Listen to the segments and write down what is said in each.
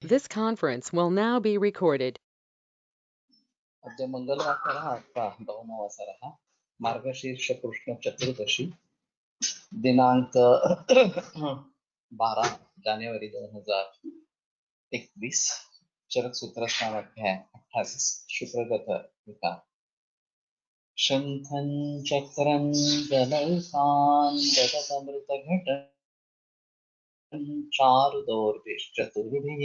This conference will now be recorded. अद्य मंगलवासरः अथवा भवनवासरः मार्गशीर्षकृष्णचतुर्दशी दिनांक 12 जानेवारी 2021 चरक सूत्र अध्याय 28 शुक्रगत विकार शंखं चक्रं गलौकान् गगतमृतघटं चारुदोर्भिश्चतुर्भिः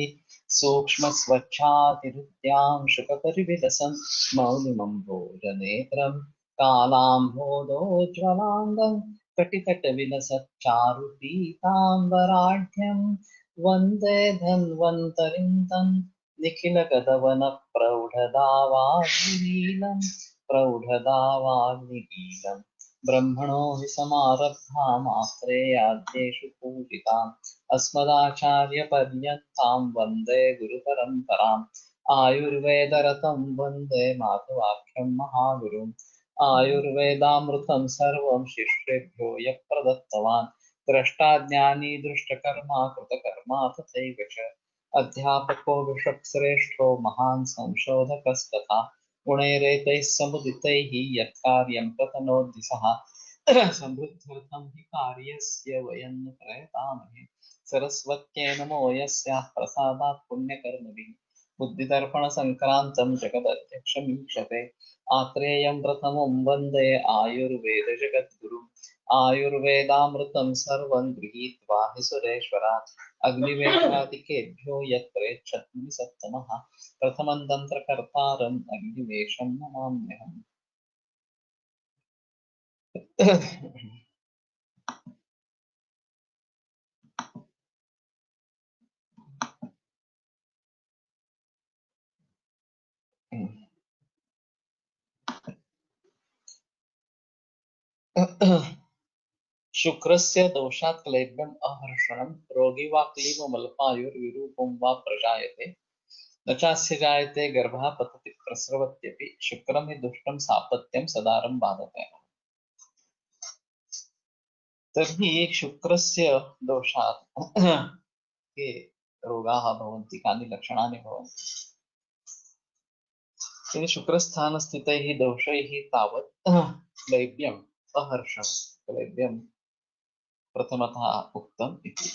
सूक्ष्मस्वच्छातिरुद्यां शुकपरिविलसन् मौलिमं भोजनेत्रं कालाम्भोदोज्ज्वलाङ्गं कटितटविलसच्चारुपीताम्बराढ्यं वन्दे धन्वन्तरिं तं निखिलगतवनप्रौढदावाग्निनीलं प्रौढदावाग्निनीलम् ब्रह्मणो हि समारब्धामाश्रेयाद्येषु पूजिताम् अस्मदाचार्यपर्यन्तां वन्दे गुरुपरम्पराम् आयुर्वेदरतं वन्दे माधवाख्यं महागुरुम् आयुर्वेदामृतं सर्वं शिष्येभ्यो यः प्रदत्तवान् द्रष्टाज्ञानी दृष्टकर्मा कृतकर्मा तथैव च अध्यापको विषक्श्रेष्ठो महान् संशोधकस्तथा गुणैरेतैः समुदितैः यत्कार्यं प्रतनोति सः समृद्ध्यर्थं हि कार्यस्य वयं न प्रयतामहे सरस्वत्यै नमो यस्याः प्रसादात् पुण्यकर्मभिः बुद्धिदर्पणसङ्क्रान्तं जगदध्यक्षमीक्षते आत्रेयं प्रथमं वन्दे आयुर्वेदजगद्गुरुम् आयुर्वेदामृतं सर्वं गृहीत्वा हि सुरेश्वरात् अग्निवेशादिकेभ्यो यत्प्रेच्छन्ति सत्तमः प्रथमं तन्त्रकर्तारम् अग्निवेशं नमाम्यहम्। शुक्रस्य दोषात् क्लैब्यम् अहर्षणं रोगी वा क्लीबमल्पायुर्विरूपं वा प्रजायते न चास्य जायते गर्भः पतति प्रस्रवत्यपि शुक्रं हि दुष्टं सापत्यं सदारं बाधते। तर्हि शुक्रस्य दोषात् के रोगाः भवन्ति कानि लक्षणानि भवन्ति तर्हि शुक्रस्थानस्थितैः दोषैः तावत् क्लैब्यम् अहर्षणं क्लैब्यं प्रथमतः उक्तम् इति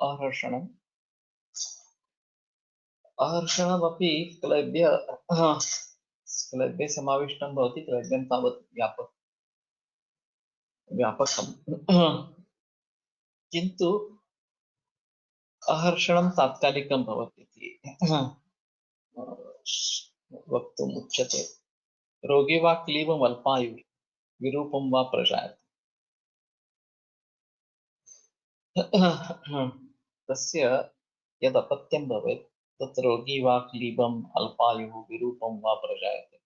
अहर्षणम् अहर्षणमपि क्लैब्ये समाविष्टं भवति क्लैब्यं तावत् व्यापकं किन्तु अहर्षणं तात्कालिकं भवति इति वक्तुम् उच्यते रोगी वा क्लीबमल्पायुः विरूपं वा प्रजायते तस्य यदपत्यं भवेत् तत् रोगी वा क्लीबम् अल्पायुः विरूपं वा प्रजायते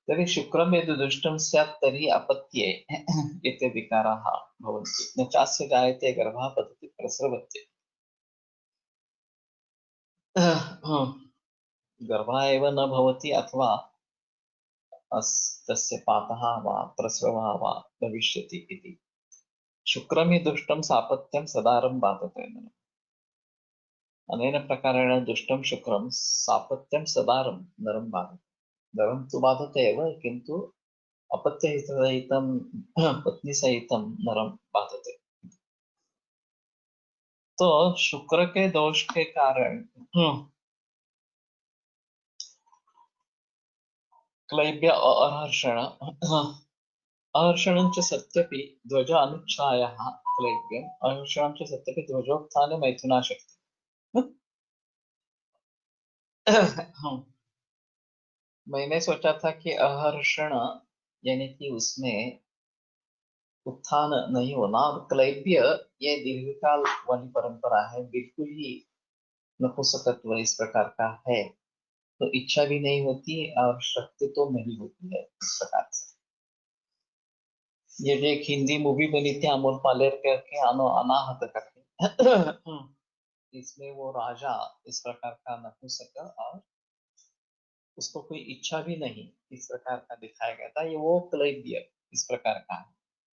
तर्हि शुक्रं यदि दुष्टं स्यात् तर्हि अपत्ये इति विकाराः भवन्ति न चास्य जायते गर्भः पतति प्रस्रवत्य गर्भः एव न भवति अथवा तस्य पातः वा प्रस्रवः वा भविष्यति इति शुक्रं हि दुष्टं सापत्यं सदारं बाधते अनेन प्रकारेण दुष्टं शुक्रं सापत्यं सदारं नरं बाधते नरं तु बाधते एव किन्तु अपत्यहितसहितं पत्नीसहितं नरं बाधते तो शुक्र के दोष के कारण क्लैब्य अहर्षण अहर्षणं च सत्यपि ध्वज अनुच्छायः क्लैब्यम् अहर्षणं च सत्यपि ध्वजोत्थाने मैथुनाशक्ति मैंने सोचा था कि अहर्षण यानी कि उसमें उत्थान नहीं होना और क्लैब्य ये दीर्घकाल वाली परंपरा है बिल्कुल ही नपुंसकत्व इस प्रकार का है तो इच्छा भी नहीं होती और शक्ति तो नहीं होती है इस प्रकार से ये जो एक हिंदी मूवी बनी थी अमोल पालेकर करके अनाहत करके इसमें वो राजा इस प्रकार का नपुंसक और उसको कोई इच्छा भी नहीं इस प्रकार का दिखाया गया था ये वो क्लैब्य इस प्रकार का है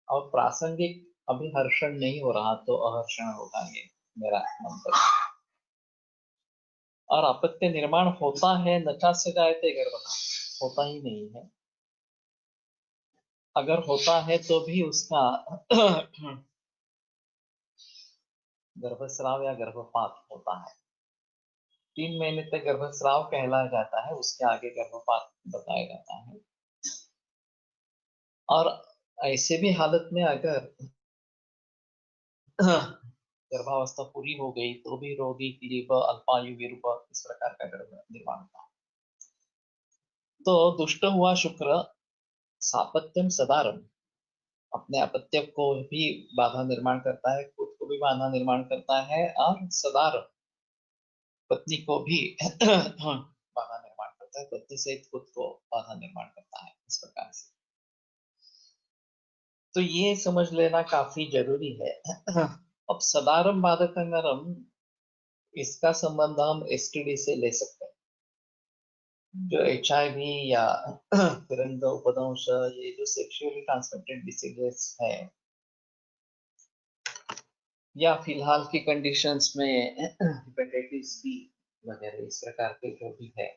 और प्रासंगिक अभी हर्षण नहीं हो रहा तो अहर्षण होगा ये मेरा मंतव्य। और अपत्य निर्माण होता है, नचा से जायते गर्भः, होता ही नहीं है। अगर होता है तो भी उसका गर्भस्राव या गर्भपात होता है। 3 महीने तक गर्भस्राव कहलाया जाता है, उसके आगे गर्भपात बताया जाता है। और ऐसे भी हालत में अगर गर्भावस्था पूरी हो गई तो भी रोगी क्लीब अल्पायु विरूप इस प्रकार का गर्भ निर्माण होता। तो दुष्ट हुआ शुक्र सापत्यम सदारम, अपने अपत्य को भी बाधा निर्माण करता है, खुद को भी बाधा निर्माण करता है, और सदार पत्नी को भी बाधा निर्माण करता है, पत्नी सहित खुद को बाधा निर्माण करता है, इस प्रकार से। तो ये समझ लेना काफी जरूरी है। अब सदारम बाधक नरम, इसका संबंध हम एसटीडी से ले सकते हैं। जो HIV या तुरंत उपदंश, ये जो सेक्सुअली ट्रांसमिटेड डिसीजेस है, या फिलहाल की कंडीशंस में हेपेटाइटिस बी वगैरह इस प्रकार के जो भी है,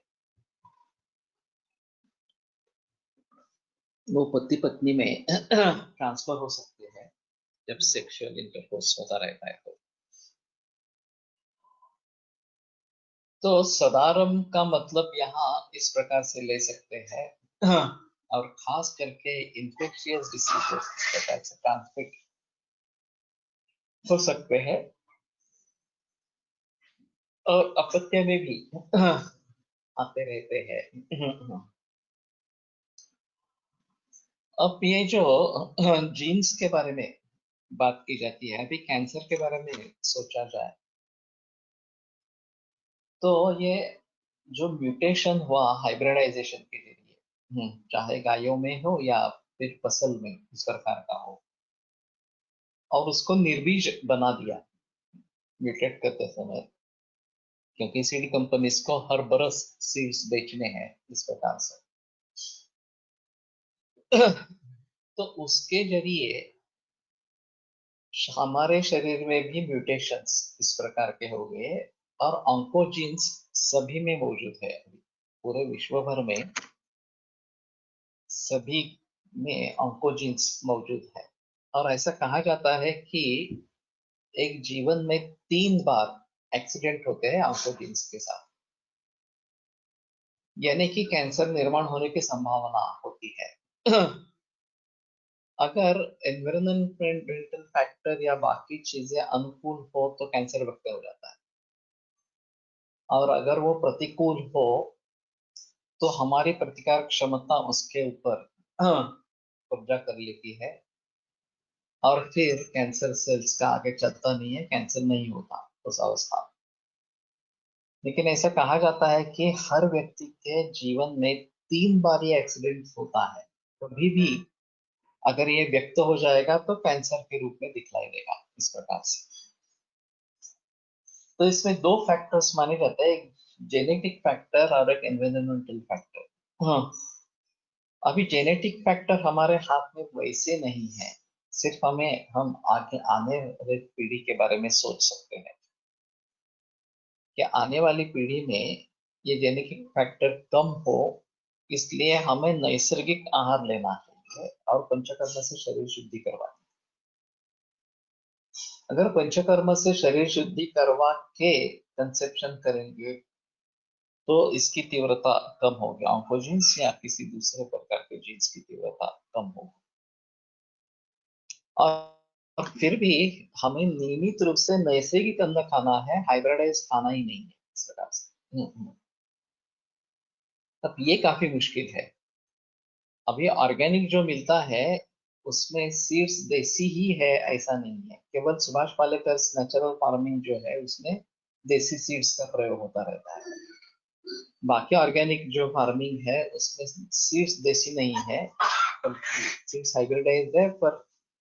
वो पति पत्नी में ट्रांसफर हो सकते हैं जब सेक्सुअल इंटरकोर्स होता रहता है। तो सदारम का मतलब यहाँ इस प्रकार से ले सकते हैं, और खास करके इन्फेक्शियस डिसीजेस इस प्रकार से ट्रांसमिट हो सकते हैं, और अपत्य में भी आते रहते हैं। अब ये जो जीन्स के बारे में बात की जाती है, अभी कैंसर के बारे में सोचा जाए तो ये जो म्यूटेशन हुआ हाइब्रिडाइजेशन के जरिए, चाहे गायों में हो या फिर फसल में इस प्रकार का हो, और उसको निर्बीज बना दिया म्यूटेट करते समय, क्योंकि सीड कंपनीज को हर बरस सीड्स बेचने हैं इस प्रकार से। तो उसके जरिए हमारे शरीर में भी म्यूटेशंस इस प्रकार के हो गए, और ऑन्कोजीन्स सभी में मौजूद है। पूरे विश्व भर में सभी में ऑन्कोजीन्स मौजूद है। और ऐसा कहा जाता है कि एक जीवन में 3 बार एक्सीडेंट होते हैं ऑन्कोजीन्स के साथ, यानी कि कैंसर निर्माण होने की संभावना होती है। अगर एनवायरमेंटल फैक्टर या बाकी चीजें अनुकूल हो तो कैंसर व्यक्त हो जाता है, और अगर वो प्रतिकूल हो तो हमारी प्रतिकार क्षमता उसके ऊपर कब्जा कर लेती है, और फिर कैंसर सेल्स का आगे चलता नहीं है, कैंसर नहीं होता उस अवस्था में। लेकिन ऐसा कहा जाता है कि हर व्यक्ति के जीवन में 3 बार ये एक्सीडेंट होता है, कभी भी अगर ये व्यक्त हो जाएगा तो कैंसर के रूप में दिखलाई देगा इस प्रकार से। तो इसमें 2 फैक्टर्स माने जाते हैं, एक जेनेटिक फैक्टर और एक एनवायरमेंटल फैक्टर। हाँ, अभी जेनेटिक फैक्टर हमारे हाथ में वैसे नहीं है, सिर्फ हम आगे आने वाली पीढ़ी के बारे में सोच सकते हैं कि आने वाली पीढ़ी में ये जेनेटिक फैक्टर कम हो, इसलिए हमें नैसर्गिक आहार लेना चाहिए और पंचकर्म से शरीर शुद्धि करवानी। अगर पंचकर्म से शरीर शुद्धि करवा के कंसेप्शन करेंगे तो इसकी तीव्रता कम होगी, ऑन्कोजीन्स या किसी दूसरे प्रकार के जीन्स की तीव्रता कम होगी। और फिर भी हमें नियमित रूप से नैसर्गिक अन्न खाना है, हाइब्रिडाइज खाना ही नहीं है इस प्रकार से। अब ये काफी मुश्किल है। अभी ऑर्गेनिक जो मिलता है उसमें सीड्स देसी ही है ऐसा नहीं है, केवल सुभाष पालेकर नेचुरल फार्मिंग जो है उसमें देसी सीड्स का प्रयोग होता रहता है। बाकी ऑर्गेनिक जो फार्मिंग है उसमें सीड्स देसी नहीं है, सीड्स हाइब्रिडाइज्ड है, पर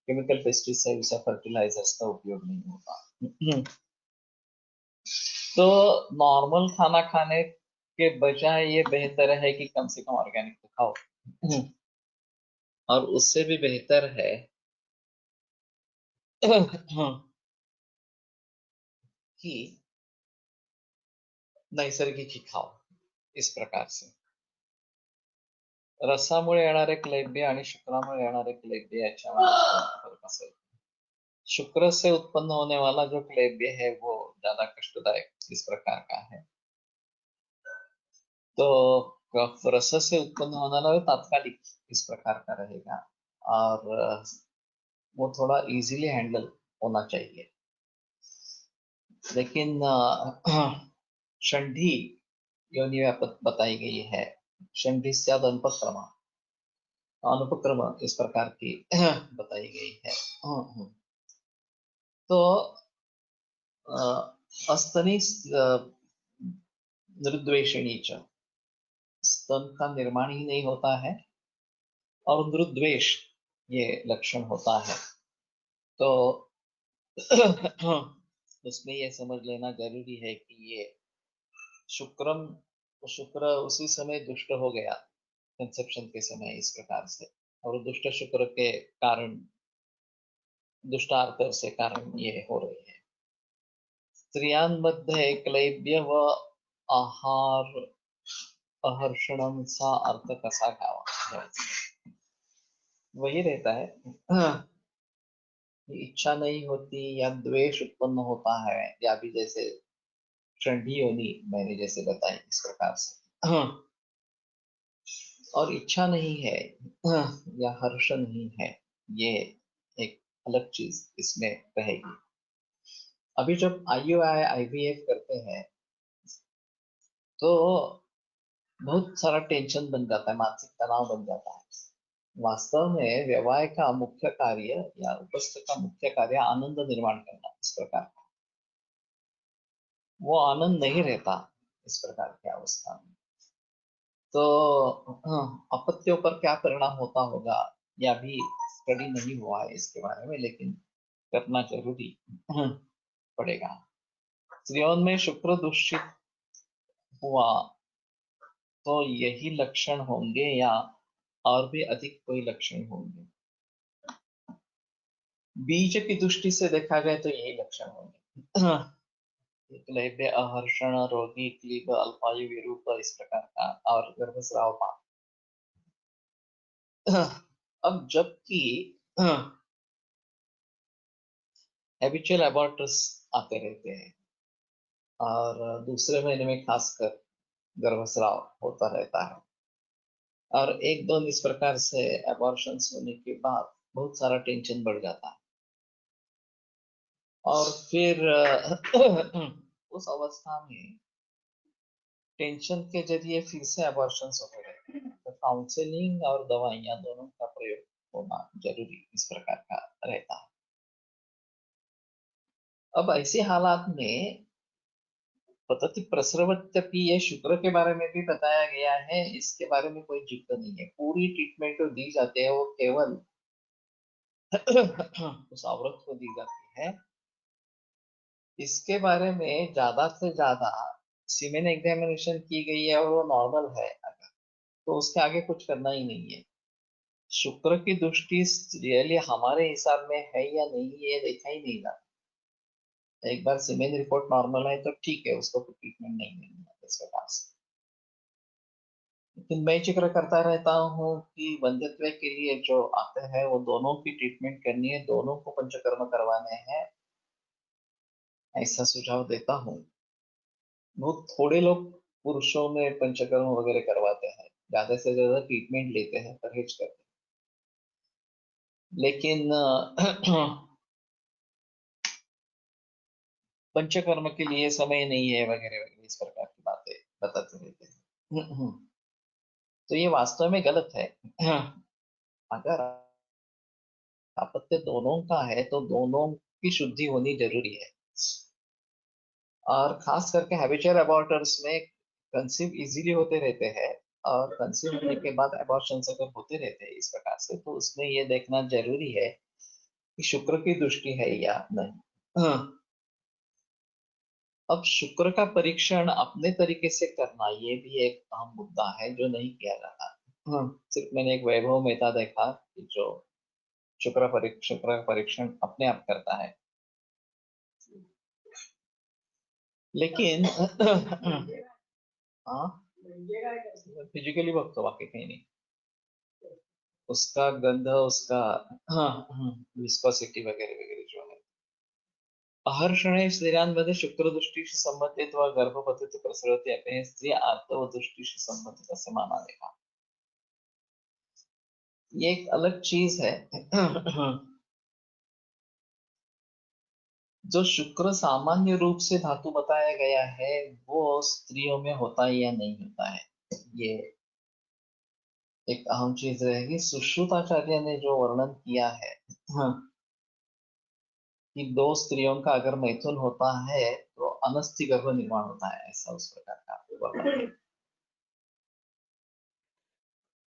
केमिकल पेस्टिसाइड्स या फर्टिलाइजर्स का उपयोग नहीं होता। तो नॉर्मल खाना खाने के बजाय ये बेहतर है कि कम से कम ऑर्गेनिक तो खाओ। और उससे भी बेहतर है की नैसर्गिक खाव इस प्रकार से रसामुळे येणारे क्लैब्य आणि शुक्रामुळे येणारे क्लैब्य याच्यामध्ये फर्क असेल. शुक्र से उत्पन्न होने वाला जो क्लैब्य है वो ज्यादा कष्टदायक इस प्रकार का है. तो रस से उत्पन्न होने वाला तात्कालिक इस प्रकार का रहेगा और वो थोड़ा इजीली हैंडल होना चाहिए. लेकिन षंडी योनि बताई गई है. षंडी से अनुपक्रम इस प्रकार की बताई गई है. तो अस्तनी नृद्वेषिणी स्तन का निर्माण ही नहीं होता है और नृद्वेष ये लक्षण होता है. तो उसमें ये समझ लेना जरूरी है कि ये शुक्र उसी समय दुष्ट हो गया कंसेप्शन के समय इस प्रकार से और दुष्ट शुक्र के कारण दुष्टार्थ से कारण ये हो रही है. स्त्रियांमध्ये क्लैब्य व आहार अहर्षणम अर्थ कसा घ्यावा वही रहता है. इच्छा नहीं होती या द्वेष उत्पन्न होता है या भी जैसे षंडी योनि मैंने जैसे बताई इस प्रकार से और इच्छा नहीं है या हर्ष नहीं है ये एक अलग चीज इसमें रहेगी. अभी जब IUI IVF करते हैं तो बहुत सारा टेंशन बन जाता है, मानसिक तनाव बन जाता है. वास्तव में व्यवहार का मुख्य कार्य या उपस्थ का मुख्य कार्य आनंद निर्माण करना इस प्रकार का. वो आनंद नहीं रहता इस प्रकार की अवस्था में. तो अपत्यों पर क्या परिणाम होता होगा या भी स्टडी नहीं हुआ है इसके बारे में, लेकिन करना जरूरी पड़ेगा. स्त्रियों में शुक्र दूषित हुआ तो यही लक्षण होंगे या और भी अधिक कोई लक्षण होंगे. बीज की दृष्टि से देखा जाए तो यही लक्षण होंगे. क्लैब्य अहर्षण रोगी क्लीब अल्पायु विरूप इस प्रकार का और गर्भस्राव पान. अब जबकि हैबिचुअल अबॉर्टस आते रहते हैं और दूसरे महीने में खासकर गर्भस्राव होता रहता है और एक दो इस प्रकार से अबॉर्शंस होने के बाद बहुत सारा टेंशन बढ़ जाता है और फिर उस अवस्था में टेंशन के जरिए फिर से अबॉर्शंस होते रहते हैं. तो काउंसलिंग और दवाइयां दोनों का प्रयोग होना जरूरी इस प्रकार का रहता है. अब ऐसे हालात में पद्धति प्रसरवत्यपि ये शुक्र के बारे में भी बताया गया है. इसके बारे में कोई जिक्र नहीं है. पूरी ट्रीटमेंट जो दी जाती है वो केवल उस औरत को दी जाती है. इसके बारे में ज्यादा से ज्यादा सीमेन एग्जामिनेशन की गई है और वो नॉर्मल है अगर तो उसके आगे कुछ करना ही नहीं है. शुक्र की दृष्टि रियली हमारे हिसाब में है या नहीं ये देखा ही नहीं जाता. एक बार सीमेन रिपोर्ट नॉर्मल है तो ठीक है, उसको कोई ट्रीटमेंट नहीं देनी है इस प्रकार से. लेकिन मैं जिक्र करता रहता हूँ कि वंध्यत्व के लिए जो आते हैं वो दोनों की ट्रीटमेंट करनी है, दोनों को पंचकर्म करवाने हैं ऐसा सुझाव देता हूँ. बहुत थोड़े लोग पुरुषों में पंचकर्म वगैरह करवाते हैं, ज्यादा से ज्यादा ट्रीटमेंट लेते हैं, परहेज करते हैं. लेकिन पंचकर्म के लिए समय नहीं है वगैरह वगैरह इस प्रकार की बातें बताते रहते हैं. तो ये वास्तव में गलत है. अगर अपत्य दोनों का है तो दोनों की शुद्धि होनी जरूरी है और खास करके हैबिचुअल अबॉर्टर्स में कंसीव इजीली होते रहते हैं और कंसीव होने के बाद अबॉर्शन अगर होते रहते हैं इस प्रकार से तो उसमें ये देखना जरूरी है कि शुक्र की दृष्टि है या नहीं. अब शुक्र का परीक्षण अपने तरीके से करना ये भी एक अहम मुद्दा है जो नहीं किया जाता. सिर्फ मैंने एक वैभव मेहता देखा कि जो शुक्र का परीक्षण अपने आप करता है. लेकिन हाँ फिजिकली बघतो, बाकी काही नाही. उसका गंध, उसका विस्कोसिटी वगैरे वगैरे जो आहे. अहर्षण हे स्त्रियांमध्ये शुक्रदृष्टीशी संबंधित व गर्भपद्धती प्रसरते हे स्त्री आर्तव दृष्टीशी संबंधित असे मानावे का. ये एक अलग चीज है. जो शुक्र सामान्य रूप से धातु बताया गया है वो स्त्रियों में होता है या नहीं होता है, ये एक अहम चीज रहेगी. सुश्रुताचार्य ने जो वर्णन किया है कि दो स्त्रियों का अगर मैथुन होता है तो अनस्थि गर्भ निर्माण होता है, ऐसा उस प्रकार का वर्णन.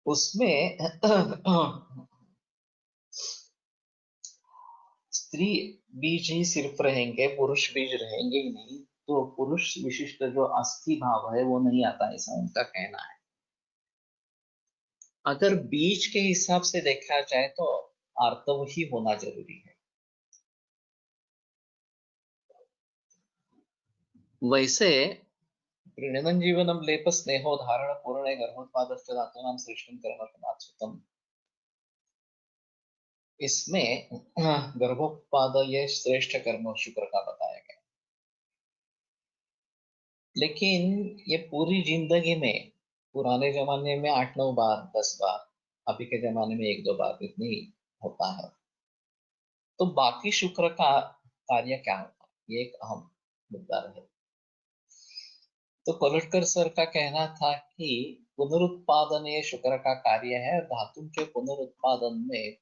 उसमें स्त्री बीज ही सिर्फ रहेंगे, पुरुष बीज रहेंगे ही नहीं, तो पुरुष विशिष्ट जो अस्थि भाव है वो नहीं आता, ऐसा उनका कहना है. अगर बीज के हिसाब से देखा जाए तो आर्तव ही होना जरूरी है. वैसे प्रणयन जीवनम लेप स्नेहो धारण पूर्ण गर्भोत्पादस्य धातूनां श्रेष्ठं कर्म सुतम. इसमें गर्भोत्पाद ये श्रेष्ठ कर्म शुक्र का बताया गया. लेकिन ये पूरी जिंदगी में पुराने जमाने में 8-9 बार 10 बार, अभी के जमाने में 1-2 बार इतनी होता है. तो बाकी शुक्र का कार्य क्या होता है, ये एक अहम मुद्दा है. तो कोलटकर सर का कहना था कि पुनरुत्पादन ये शुक्र का कार्य है, धातु के पुनरुत्पादन में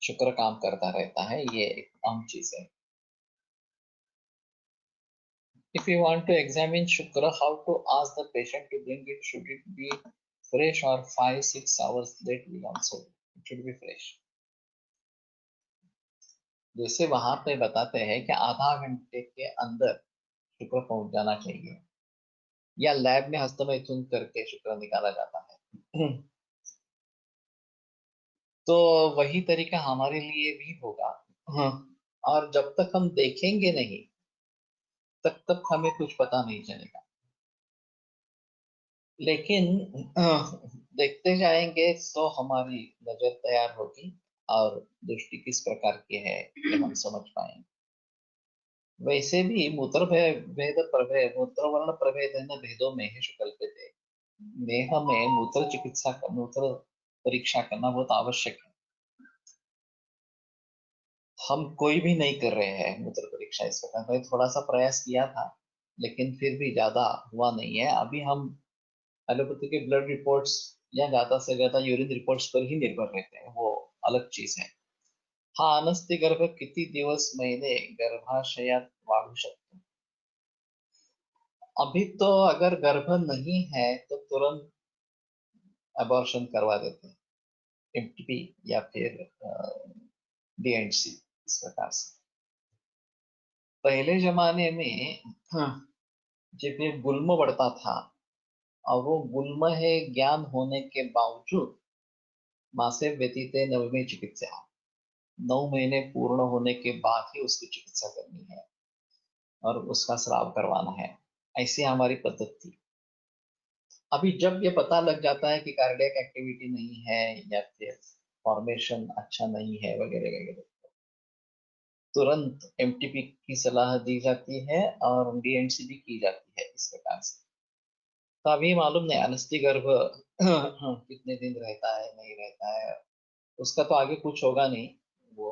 शुक्र काम करता रहता है, ये एक अहम चीज है. If you want to examine Shukra, how to ask the patient to bring it? Should it be fresh or 5-6 hours late? We also it should be fresh. जैसे वहां पे बताते हैं कि आधा घंटे के अंदर शुक्र पहुंच जाना चाहिए, या लैब में हस्तमैथुन करके शुक्र निकाला जाता है. तो वही तरीका हमारे लिए भी होगा. और जब तक हम देखेंगे नहीं तब तक हमें कुछ पता नहीं चलेगा. लेकिन देखते जाएंगे तो हमारी नजर तैयार होगी और दृष्टि किस प्रकार की है ये हम समझ पाएंगे. वैसे भी मूत्र भेद प्रभेद, मूत्र वर्ण प्रभेद है न भेदों में है शुक्ल के थे. में हमें मूत्र चिकित्सा, मूत्र परीक्षा करना बहुत आवश्यक है. हम कोई भी नहीं कर रहे हैं मूत्र परीक्षा इस प्रकार. मैं थोड़ा सा प्रयास किया था लेकिन फिर भी ज्यादा हुआ नहीं है. अभी हम एलोपैथी के ब्लड रिपोर्ट्स या ज्यादा से ज्यादा यूरिन रिपोर्ट्स पर ही निर्भर रहते हैं, वो अलग चीज है. हा अनस्ति गर्भ किती दिवस महिने गर्भाशयात वाढू शकतो. अभी तो अगर गर्भ नहीं है तो तुरंत अबॉर्शन करवा देते हैं, एमटीपी या फिर डीएनसी इस प्रकार से. पहले जमाने में जब ये गुल्म बढ़ता था और वो गुल्म है ज्ञान होने के बावजूद मासे व्यतीते नवमे चिकित्सा, 9 महीने पूर्ण होने के बाद ही उसकी चिकित्सा करनी है और उसका स्राव करवाना है, ऐसी हमारी पद्धति थी. अभी जब ये पता लग जाता है कि कार्डियक एक्टिविटी नहीं है या फिर फॉर्मेशन अच्छा नहीं है वगैरह वगैरह, तुरंत एमटीपी की सलाह दी जाती है और डीएनसी भी की जाती है इस प्रकार से. तो अभी मालूम नहीं अनस्ती गर्भ कितने दिन रहता है नहीं रहता है, उसका तो आगे कुछ होगा नहीं. वो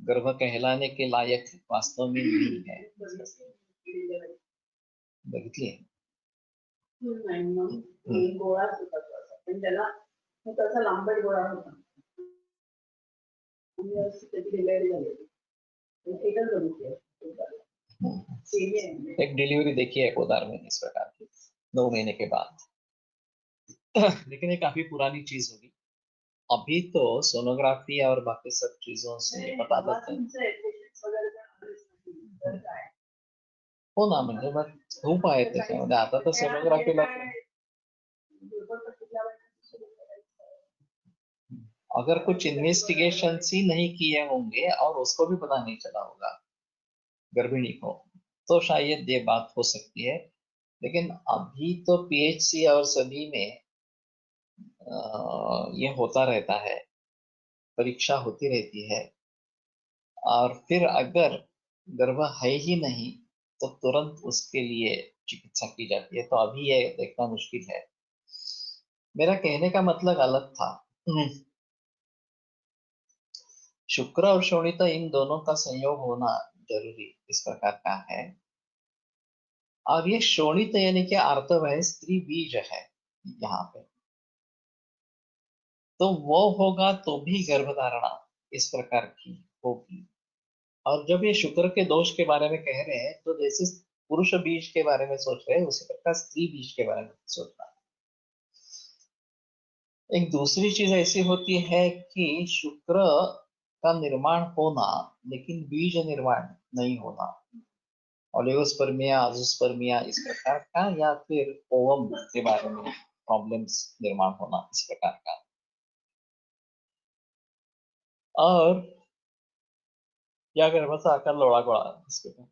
गर्भ कहलाने के लायक वास्तव में नहीं है. बघितली आहे. नाही मग एक गोळाच होता तो असा, पण त्याला तसा लांबट गोळा होता आणि अशी त्याची डिलिव्हरी झालेली. एकच बघितली एक डिलीवरी देखी है कोदार में इस प्रकार की 9 महीने के बाद. लेकिन ये काफी पुरानी चीज होगी. अभी तो सोनोग्राफी और बाकी सब चीजों से पता लगता है. हो ना, म्हणजे मग खूप आहे त्याच्यामध्ये. आता तर सोनोग्राफीला अगर कुछ इन्वेस्टिगेशन ही नहीं किए होंगे और उसको भी पता नहीं चला होगा गर्भिणी को, तो शायद ये बात हो सकती है, लेकिन अभी तो पीएचसी और सभी में ये होता रहता है, परीक्षा होती रहती है, और फिर अगर गर्भ है ही नहीं तो तुरंत उसके लिए चिकित्सा की जाती है, तो अभी ये देखना मुश्किल है। मेरा कहने का मतलब अलग था। शुक्र और शोणित इन दोनों का संयोग होना जरूरी इस प्रकार का है, और ये शोणित यानी कि आर्तव है, स्त्री बीज है यहाँ पे, तो वो होगा तो भी गर्भधारणा इस प्रकार की होगी। और जब ये शुक्र के दोष के बारे में कह रहे हैं, तो जैसे पुरुष बीज के बारे में सोच रहे हैं, उसी प्रकार स्त्री बीज के बारे में सोचना। एक दूसरी चीज ऐसी होती है कि शुक्र का निर्माण होना लेकिन बीज निर्माण नहीं होना, ओलिगोस्पर्मिया, अजोस्पर्मिया इस प्रकार का, या फिर ओवम के बारे में प्रॉब्लम्स निर्माण होना इस प्रकार का, और या गर्भाशय आकार लोड़ा गोड़ा इस प्रकार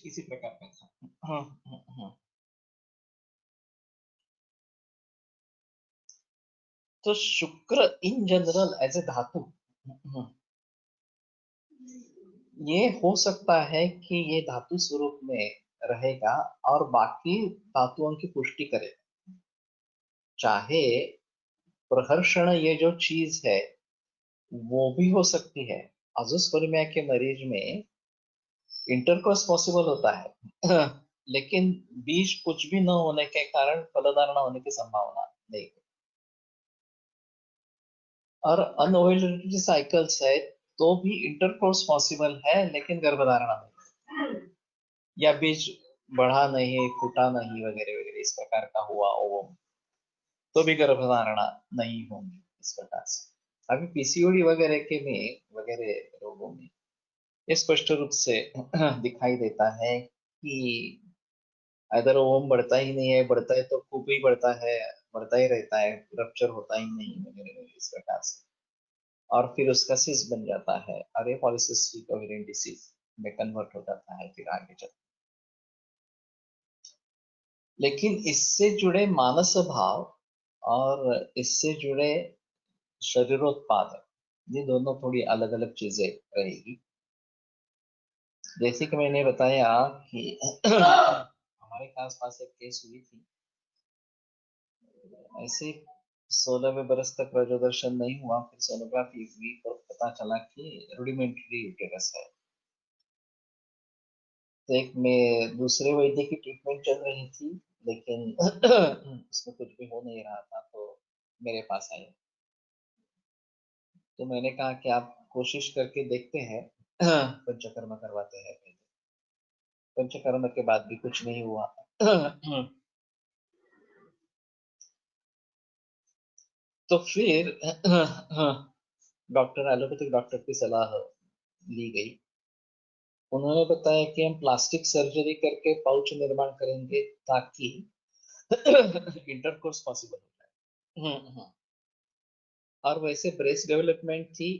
इसी प्रकार का था। तो शुक्र इन जनरल एज ए धातु, ये हो सकता है कि ये धातु स्वरूप में रहेगा और बाकी धातुओं की पुष्टि करे, चाहे प्रहर्षण ये जो चीज है वो भी हो सकती है। अजोस्पर्मिया के मरीज में इंटरकोर्स पॉसिबल होता है लेकिन बीज कुछ भी न होने के कारण फलधारणा होने की संभावना नहीं। और अनओवेलेबिलिटी साइकिल्स है तो भी इंटरकोर्स पॉसिबल है लेकिन गर्भधारणा नहीं, या बीज बढ़ा नहीं, फूटा नहीं, वगैरह वगैरह इस प्रकार का हुआ ओवम, तो भी गर्भधारणा नहीं होंगी इस प्रकार से। अभी पीसीओडी वगैरह के में वगैरह रोगों में ये स्पष्ट रूप से दिखाई देता है कि अगर ओवम बढ़ता ही नहीं है, बढ़ता है तो खूब ही बढ़ता है, बढ़ता ही रहता है, रप्चर होता ही नहीं, वगैरह वगैरह इस प्रकार से, और फिर उसका सिस बन जाता है और ये पॉलिसिस्टिक ओवेरियन डिसीज में कन्वर्ट हो जाता है फिर आगे चल। लेकिन इससे जुड़े मानस भाव और इससे जुड़े शरीरोत्पाद, ये दोनों थोड़ी अलग अलग चीजें रहेगी। जैसे कि मैंने बताया कि हमारे आसपास एक केस हुई थी, ऐसे 16वें बरस तक प्रजोदर्शन नहीं हुआ, फिर सोनोग्राफी हुई तो पता चला कि रूडिमेंट्री यूटेरस है। तो एक में दूसरे वैद्य की ट्रीटमेंट चल रही थी, लेकिन उसमें कुछ भी हो नहीं रहा था, तो मेरे पास आए। तो मैंने कहा कि आप कोशिश करके देखते हैं, पंचकर्म करवाते हैं। पंचकर्म के बाद भी कुछ नहीं हुआ। तो फिर डॉक्टर, एलोपैथिक डॉक्टर की सलाह ली गई। उन्होंने बताया कि हम प्लास्टिक सर्जरी करके पाउच निर्माण करेंगे ताकि इंटरकोर्स पॉसिबल हो जाए। और वैसे ब्रेस्ट डेवलपमेंट थी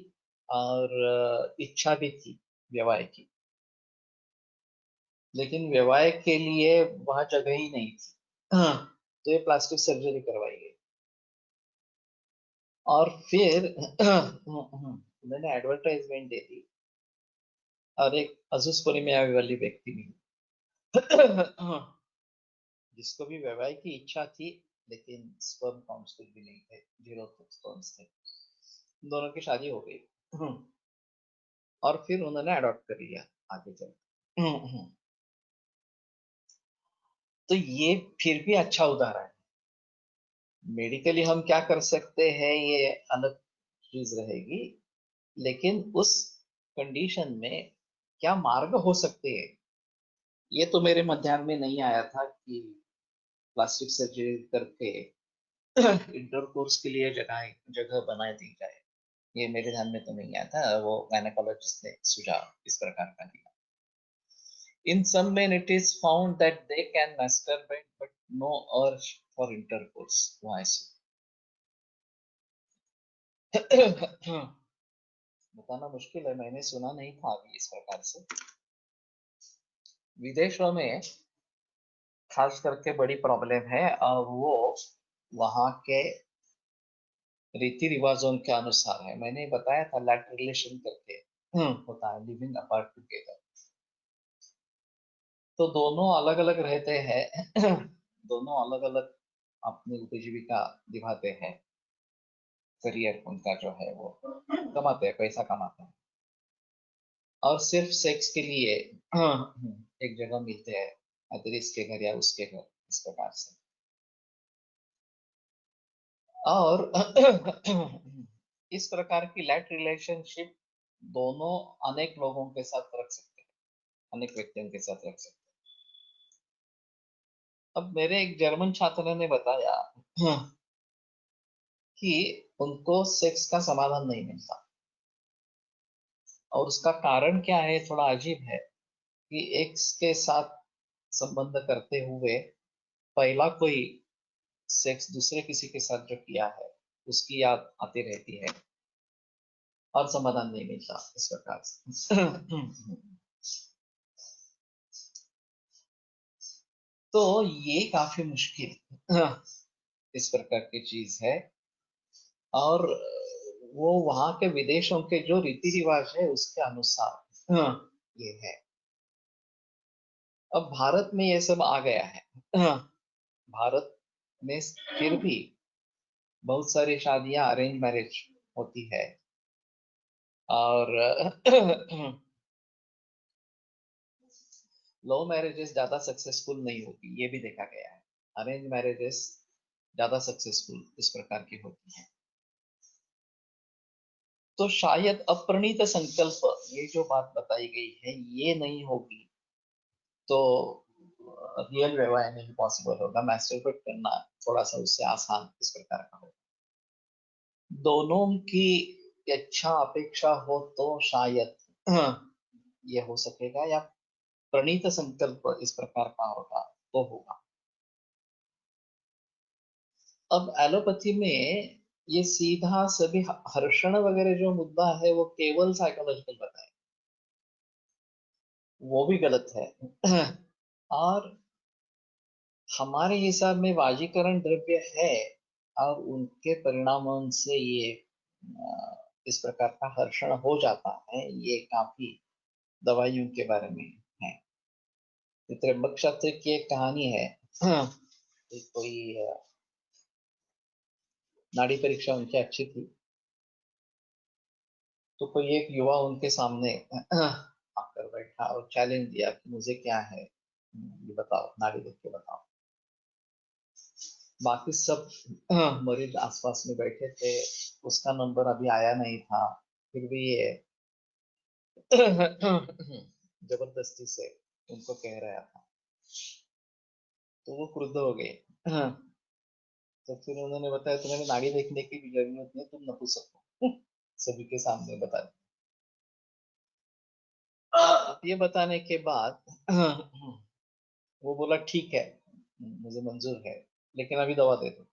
और इच्छा भी थी विवाह की, लेकिन विवाह के लिए वहां जगह ही नहीं थी। तो ये प्लास्टिक सर्जरी करवाई गई, और फिर उन्होंने एडवर्टाइजमेंट दे दी, और एक अजूसपुरी में आने वाली व्यक्ति मिली जिसको भी विवाह की इच्छा थी, लेकिन स्पर्म काउंट्स कुछ भी नहीं थे, 0 स्पर्म्स थे। दोनों की शादी हो गई और फिर उन्होंने अडॉप्ट कर लिया आगे चल। तो ये फिर भी अच्छा उदाहरण है। मेडिकली हम क्या कर सकते हैं ये अलग चीज रहेगी, लेकिन उस कंडीशन में क्या मार्ग हो सकते हैं, ये तो मेरे ध्यान में नहीं आया था कि प्लास्टिक सर्जरी करके इंटरकोर्स के लिए जगह जगह बना दी जाए। ये मेरे ध्यान में तो नहीं आया था, वो गायनेकोलॉजिस्ट ने सुझाव इस प्रकार का दिया। In some men, it is found that they can masturbate, but no urge for intercourse. Why so? बताना मुश्किल है, मैंने सुना नहीं था अभी इस प्रकार से। विदेशों में खास करके बड़ी प्रॉब्लम है, और वो वहाँ के रीति रिवाजों के अनुसार है। मैंने बताया था लैट रिलेशन करके होता है, लिविंग अपार्ट टुगेदर। तो दोनों अलग अलग रहते हैं दोनों अलग अलग अपनी उपजीविका दिखाते हैं। करियर उनका जो है वो कमाते हैं, पैसा कमाते हैं, और सिर्फ सेक्स के लिए एक जगह मिलते हैं, अगर इसके घर या उसके घर, इस प्रकार से। और इस प्रकार की लैट रिलेशनशिप दोनों अनेक लोगों के साथ रख सकते हैं, अनेक व्यक्तियों के साथ रख सकते हैं। अब मेरे एक जर्मन छात्र ने बताया कि उनको सेक्स का समाधान नहीं मिलता, और उसका कारण क्या है, थोड़ा अजीब है कि एक्स के साथ संबंध करते हुए पहला कोई सेक्स दूसरे किसी के साथ जो किया है उसकी याद आती रहती है, और समाधान नहीं मिलता इस प्रकार से। तो ये काफी मुश्किल इस प्रकार की चीज है, और वो वहां के विदेशों के जो रीति रिवाज है उसके अनुसार ये है। अब भारत में ये सब आ गया है। भारत में फिर भी बहुत सारी शादियां अरेंज मैरिज होती है, और लव मैरिजेस ज्यादा सक्सेसफुल नहीं होती, ये भी देखा गया है। अरेंज मैरिजेस ज्यादा सक्सेसफुल इस प्रकार की होती है। तो शायद अप्रणीत संकल्प, ये जो बात बताई गई है, ये नहीं होगी तो रियल वैवाह नहीं पॉसिबल होगा। मैस्टरबेट करना थोड़ा सा उससे आसान इस प्रकार का होगा। दोनों की इच्छा अपेक्षा हो तो शायद ये हो सकेगा, या प्रणीत संकल्प इस प्रकार का होगा तो होगा। अब एलोपैथी में ये सीधा सभी हर्षण वगैरह जो मुद्दा है वो केवल साइकोलॉजिकल बताए, वो भी गलत है। और हमारे हिसाब में वाजीकरण द्रव्य है, और उनके परिणामों से ये इस प्रकार का हर्षण हो जाता है, ये काफी दवाइयों के बारे में है। तो त्र्यंबक शास्त्री की एक कहानी है कि कोई नाड़ी परीक्षा उनकी अच्छी थी, तो कोई एक युवा उनके सामने आकर बैठा और चैलेंज दिया कि मुझे क्या है, ये बताओ, नाड़ी देख के बताओ। बाकी सब मरीज आसपास में बैठे थे, उसका नंबर अभी आया नहीं था, फिर भी ये जबरदस्ती से उनको कह रहा था। तो वो क्रुद्ध हो गए। तो फिर उन्होंने बताया तुम्हें नाड़ी देखने की भी जरूरत नहीं, तुम नपुंसक हो। सभी के सामने बता दिया। ये बताने के बाद वो बोला ठीक है, मुझे मंजूर है, लेकिन अभी दवा दे दो।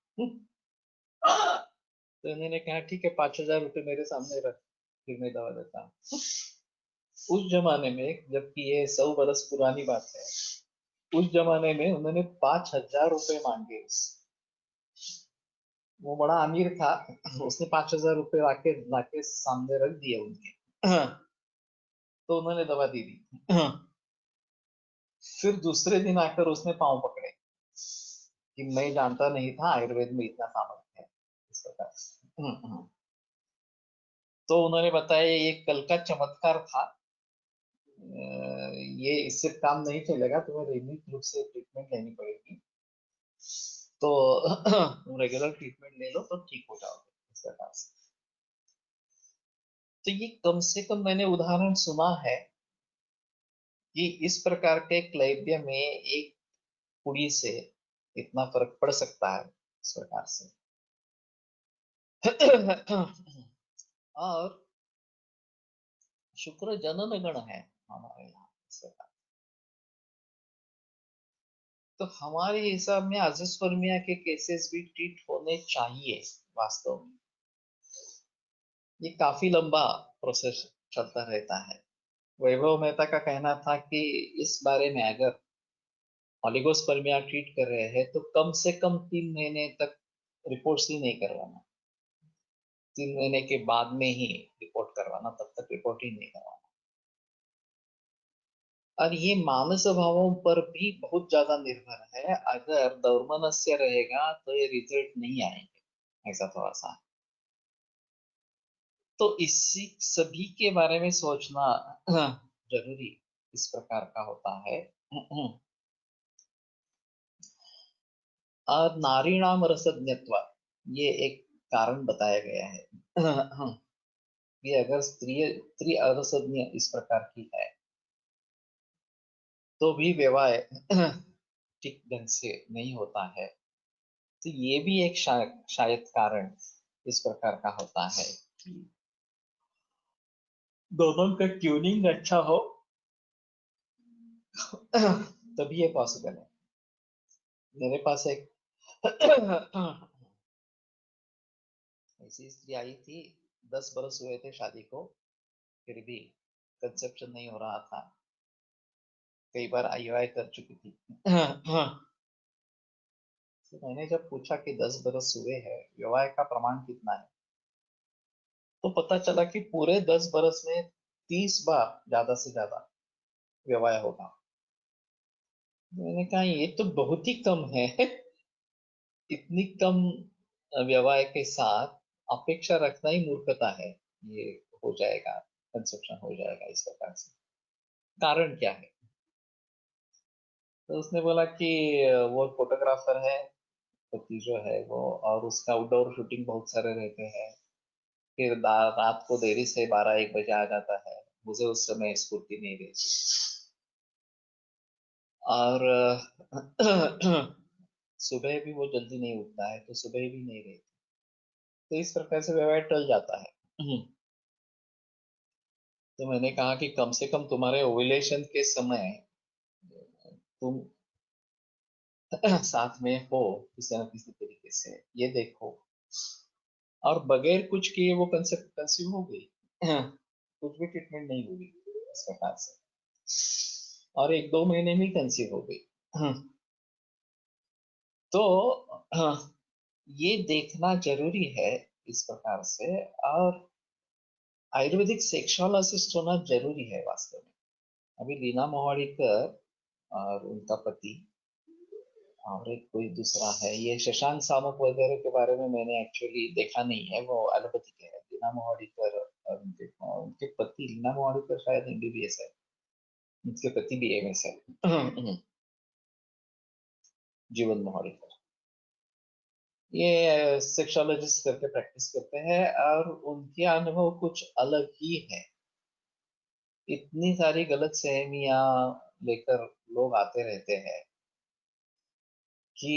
तो इन्होंने कहा ठीक है, 5,000 रुपये मेरे सामने रख, फिर मैं दवा देता हूँ। उस जमाने में, जबकि ये 100 बरस पुरानी बात है, उस जमाने में उन्होंने 5,000 रुपये मांगे उससे। वो बड़ा अमीर था, उसने 5,000 रुपये लाके लाके सामने रख दिए उनके। तो उन्होंने दवा दे दी। फिर दूसरे दिन आकर उसने पांव पकड़े कि मैं जानता नहीं था आयुर्वेद में इतना सामर्थ्य है, इस प्रकार से। तो उन्होंने बताया ये कल का चमत्कार था, ये इससे काम नहीं चलेगा, तुम्हें नियमित रूप से ट्रीटमेंट लेनी पड़ेगी। तो तुम रेगुलर ट्रीटमेंट ले लो तो ठीक हो जाओगे, इस प्रकार से। तो ये कम से कम मैंने उदाहरण सुना है कि इस प्रकार के क्लैब्य में एक कुड़ी से इतना फर्क पड़ सकता है, इस प्रकार से। और शुक्र जनन गण है हमारे यहाँ, इस प्रकार। तो हमारे हिसाब में अजस्पर्मिया के केसेस भी ट्रीट होने चाहिए वास्तव में। ये काफी लंबा प्रोसेस चलता रहता है, वैभव मेहता का कहना था कि इस बारे में अगर ऑलिगोस्पर्मिया ट्रीट कर रहे हैं तो कम से कम 3 महीने तक रिपोर्ट्स ही नहीं करवाना, 3 महीने के बाद में ही रिपोर्ट करवाना, तब तक रिपोर्ट ही नहीं करवाना। और ये मानस भावों पर भी बहुत ज्यादा निर्भर है। अगर दौर्मनस्य रहेगा तो ये रिजल्ट नहीं आएंगे, ऐसा थोड़ा सा। तो इसी सभी के बारे में सोचना जरूरी इस प्रकार का होता है। और नारीणाम रसज्ञत्व, ये एक कारण बताया गया है कि अगर स्त्री अरसज्ञ इस प्रकार की है तो भी विवाह ठीक ढंग से नहीं होता है। तो ये भी एक शायद कारण इस प्रकार का होता है कि दोनों का ट्यूनिंग अच्छा हो तभी ये पॉसिबल है। मेरे पास एक ऐसी स्त्री आई थी, 10 बरस हुए थे शादी को, फिर भी कंसेप्शन नहीं हो रहा था, कई बार IUI कर चुकी थी। तो मैंने जब पूछा कि 10 बरस हुए हैं, विवाह का प्रमाण कितना है, तो पता चला कि पूरे 10 बरस में 30 बार ज्यादा से ज्यादा विवाह होगा। मैंने कहा ये तो बहुत ही कम है। इतनी कम विवाह के साथ अपेक्षा रखना ही मूर्खता है, ये हो जाएगा, कंसेप्शन हो जाएगा इस प्रकार से। कारण क्या है? तो उसने बोला कि वो फोटोग्राफर है, पति जो है वो, और उसका आउटडोर शूटिंग बहुत सारे रहते हैं, फिर रात को देरी से 12-1 बजे आ जाता है, मुझे उस समय स्फूर्ति नहीं रहती। और सुबह भी वो जल्दी नहीं उठता है, तो सुबह भी नहीं रहती। तो इस प्रकार से व्यवहार टल जाता है। तो मैंने कहा कि कम से कम तुम्हारे ओव्यूलेशन के समय तुम साथ में हो किसी न किसी तरीके से, ये देखो। और बगैर कुछ किए वो कंसेप्ट कंसीव हो गई, कुछ भी ट्रीटमेंट नहीं हुई इस प्रकार से, और 1-2 महीने में कंसीव हो गई। तो ये देखना जरूरी है इस प्रकार से। और आयुर्वेदिक सेक्सोलॉजिस्ट होना जरूरी है वास्तव में। अभी लीना मोहड़ीकर और उनका पति और एक कोई दूसरा है, ये शशांक सामक वगैरह के बारे में मैंने एक्चुअली देखा नहीं है, वो एलोपैथी के है। लीना मोहड़ीकर और उनके पति, लीना मोहड़ीकर शायद MBBS है, उनके पति भी MS है। जीवन मोहड़ीकर, ये सेक्सोलॉजिस्ट करके प्रैक्टिस करते हैं, और उनके अनुभव कुछ अलग ही है। इतनी सारी गलत सहमियां लेकर लोग आते रहते हैं कि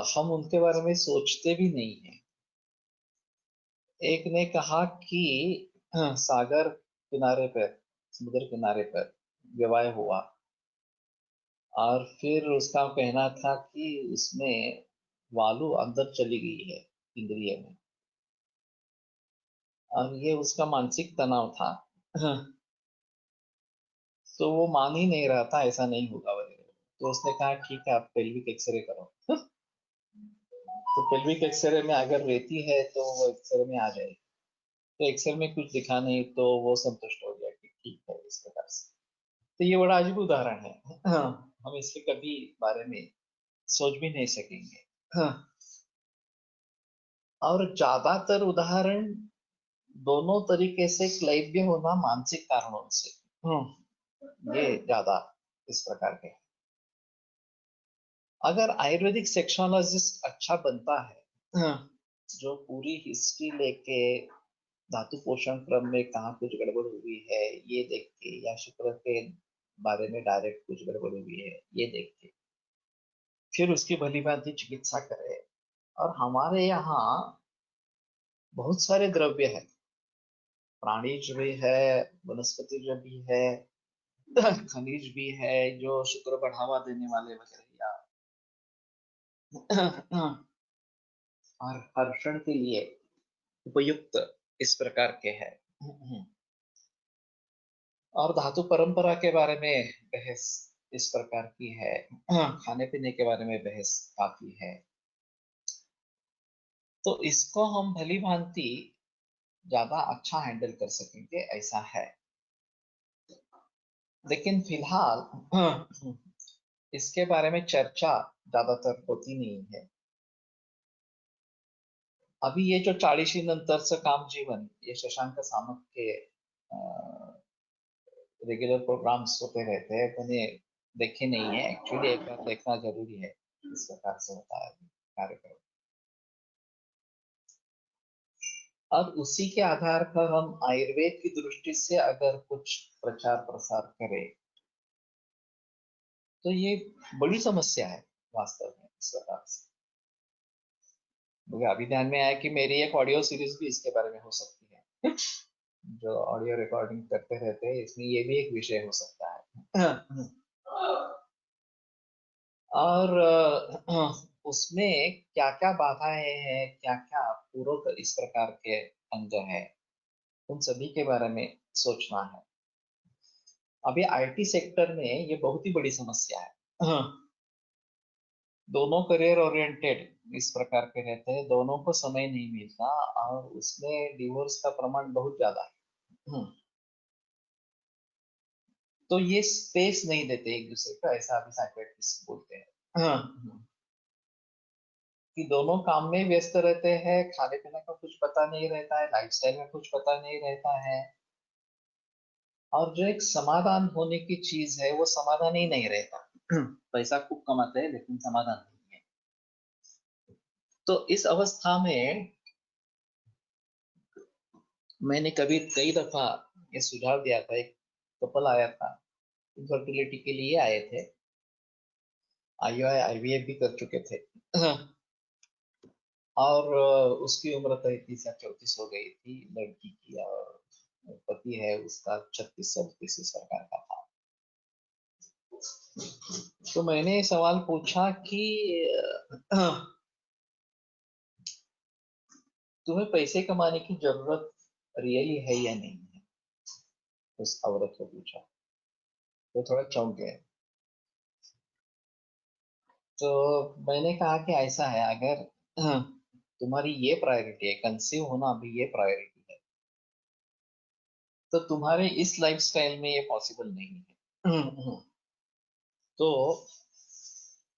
हम उनके बारे में सोचते भी नहीं है। एक ने कहा कि सागर किनारे पर, समुद्र किनारे पर विवाह हुआ, और फिर उसका कहना था कि उसमें वालू अंदर चली गई है इंद्रिय में, और ये उसका मानसिक तनाव था। तो वो मान ही नहीं रहा था ऐसा नहीं होगा वगैरह। तो उसने कहा ठीक है, आप पेल्विक एक्सरे करो। तो पेल्विक एक्सरे में अगर रहती है तो वो एक्सरे में आ जाएगी। तो एक्सरे में कुछ दिखा नहीं, तो वो संतुष्ट हो गया कि ठीक है इस प्रकार से। तो ये बड़ा अजीब उदाहरण है। हम इसके कभी बारे में सोच भी नहीं सकेंगे। और ज्यादातर उदाहरण दोनों तरीके से क्लैब्य होना मानसिक कारणों से, ये ज्यादा इस प्रकार के हैं। अगर आयुर्वेदिक सेक्सोलॉजिस्ट अच्छा बनता है, जो पूरी हिस्ट्री लेके धातु पोषण क्रम में कहाँ कुछ गड़बड़ हुई है ये देख के, या शुक्र के बारे में डायरेक्ट कुछ गड़बड़ हुई है ये देख के, फिर उसकी भली भांति चिकित्सा करे। और हमारे यहाँ बहुत सारे द्रव्य है, प्राणीज भी है, वनस्पति भी है, खनिज भी है, जो शुक्र बढ़ावा देने वाले वगैरह, या और हर्षण के लिए उपयुक्त इस प्रकार के है। और धातु परंपरा के बारे में बहस इस प्रकार की है। खाने पीने के बारे में बहस काफी है। तो इसको हम भली भांति ज्यादा अच्छा हैंडल कर सकेंगे ऐसा है। लेकिन फिलहाल इसके बारे में चर्चा ज्यादातर होती नहीं है। अभी ये जो 40 नंतरचं काम जीवन, ये शशांक सामंत के रेगुलर प्रोग्राम्स होते रहते हैं, मैंने देखे नहीं है। एक्चुअली एक बार देखना जरूरी है इस प्रकार से होता है कार्यक्रम। और उसी के आधार पर हम आयुर्वेद की दृष्टि से अगर कुछ प्रचार प्रसार करें तो ये बड़ी समस्या है वास्तव में इस प्रकार से। मुझे अभी ध्यान में आया कि मेरी एक ऑडियो सीरीज भी इसके बारे में हो सकती है। जो ऑडियो रिकॉर्डिंग करते रहते हैं, इसमें ये भी एक विषय हो सकता है। और उसमें क्या क्या बाधाएं हैं, क्या क्या पूरक इस प्रकार के अंग हैं, उन सभी के बारे में सोचना है। अभी आईटी सेक्टर में ये बहुत ही बड़ी समस्या है। दोनों करियर ओरिएंटेड इस प्रकार के रहते हैं, दोनों को समय नहीं मिलता और उसमें डिवोर्स का प्रमाण बहुत ज्यादा है। तो ये स्पेस नहीं देते एक दूसरे को, ऐसा अभी साइकियाट्रिस्ट बोलते हैं। कि दोनों काम में व्यस्त रहते हैं, खाने पीने का कुछ पता नहीं रहता है, लाइफस्टाइल में कुछ पता नहीं रहता है, और जो एक समाधान होने की चीज है वो समाधान ही नहीं रहता। पैसा खूब कमाते हैं लेकिन समाधान नहीं है। तो इस अवस्था में मैंने कई दफा ये सुझाव दिया था। एक कपल आया था, इनफर्टिलिटी के लिए आए थे, आईयूआई आईवीएफ भी कर चुके थे। और उसकी उम्र 33 या 34 हो गई थी लड़की की, और पति है उसका 36-37 इस प्रकार का था। तो मैंने सवाल पूछा कि तुम्हें पैसे कमाने की जरूरत रियली है या नहीं है, उस औरत को पूछा। तो थोड़ा चौंक गए। तो मैंने कहा कि ऐसा है, अगर तुम्हारी ये प्रायोरिटी है, कंसीव होना भी ये प्रायोरिटी है, तो तुम्हारे इस लाइफस्टाइल में ये पॉसिबल नहीं है। तो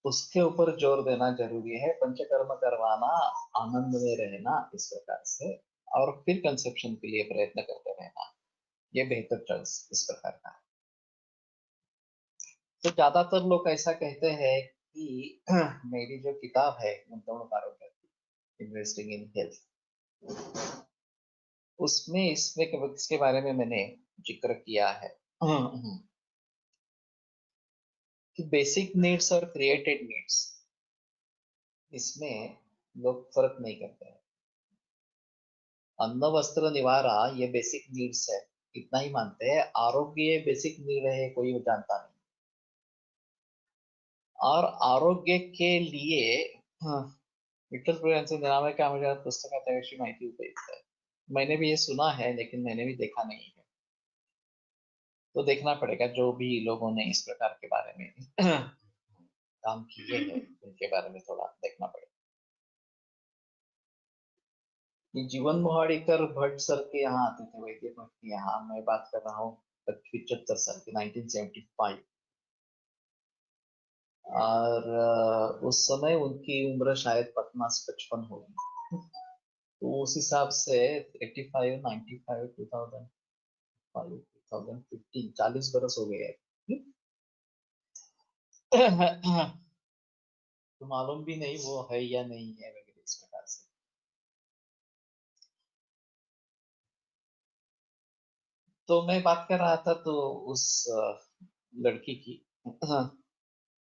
उसके ऊपर जोर देना जरूरी है, पंचकर्म करवाना, आनंद में रहना इस प्रकार से, और फिर कंसेप्शन के लिए प्रयत्न करते रहना, ये बेहतर चॉइस इस प्रकार का है। तो ज्यादातर लोग ऐसा कहते हैं कि मेरी जो किताब है गुंतवणूक आरोग्य, इन्वेस्टिंग इन हेल्थ, उसमें इसके बारे में मैंने जिक्र किया है कि बेसिक नीड्स और क्रिएटेड नीड्स, इसमें लोग फर्क नहीं करते हैं। अन्न वस्त्र निवारा ये बेसिक नीड्स है, इतना ही मानते हैं। आरोग्य ये बेसिक नीड है, कोई जानता नहीं। और आरोग्य के लिए विठ्ठल प्रिय यांचे निरामय कामगार पुस्तकात त्याविषयी माहिती उपयुक्त है। मैंने भी ये सुना है लेकिन मैंने भी देखा नहीं है। तो देखना पड़ेगा, जो भी लोगों ने इस प्रकार के बारे में काम किए हैं उनके बारे में थोड़ा देखना पड़ेगा। ये जीवन मोहाड़ीकर भट्ट सर के यहाँ आते थे, वैद्य भट्ट के यहाँ। मैं बात कर रहा हूँ 75 साल की, 1975। और उस समय उनकी उम्र शायद 50-55 होगी। तो उस हिसाब से 85, 95, 2005, 2015, 40 बरस हो गए हैं। तो मालूम भी नहीं वो है या नहीं है वगैरह इस प्रकार से। तो मैं बात कर रहा था तो उस लड़की की,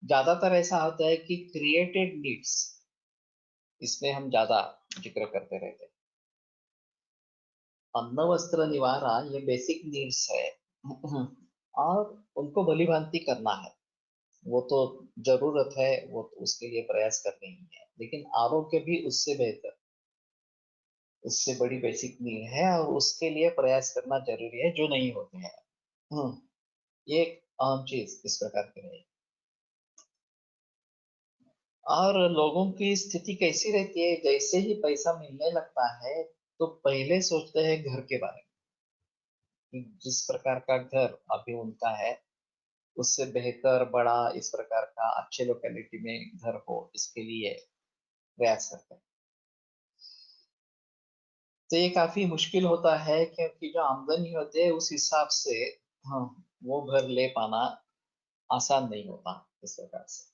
ज्यादातर ऐसा होता है कि क्रिएटेड नीड्स, इसमें हम ज्यादा जिक्र करते रहते हैं। अन्न वस्त्र निवारा ये बेसिक नीड्स है, और उनको भली भांति करना है, वो तो जरूरत है, वो तो उसके लिए प्रयास करनी ही है। लेकिन आरोग्य भी उससे बेहतर, उससे बड़ी बेसिक नीड है, और उसके लिए प्रयास करना जरूरी है, जो नहीं होते हैं। ये एक अहम चीज इस प्रकार की रहेगी। और लोगों की स्थिति कैसी रहती है, जैसे ही पैसा मिलने लगता है तो पहले सोचते हैं घर के बारे में, कि जिस प्रकार का घर अभी उनका है उससे बेहतर बड़ा इस प्रकार का अच्छे लोकेलिटी में घर हो, इसके लिए प्रयास करते हैं। तो ये काफी मुश्किल होता है क्योंकि जो आमदनी होती है उस हिसाब से, हाँ, वो घर ले पाना आसान नहीं होता इस प्रकार से।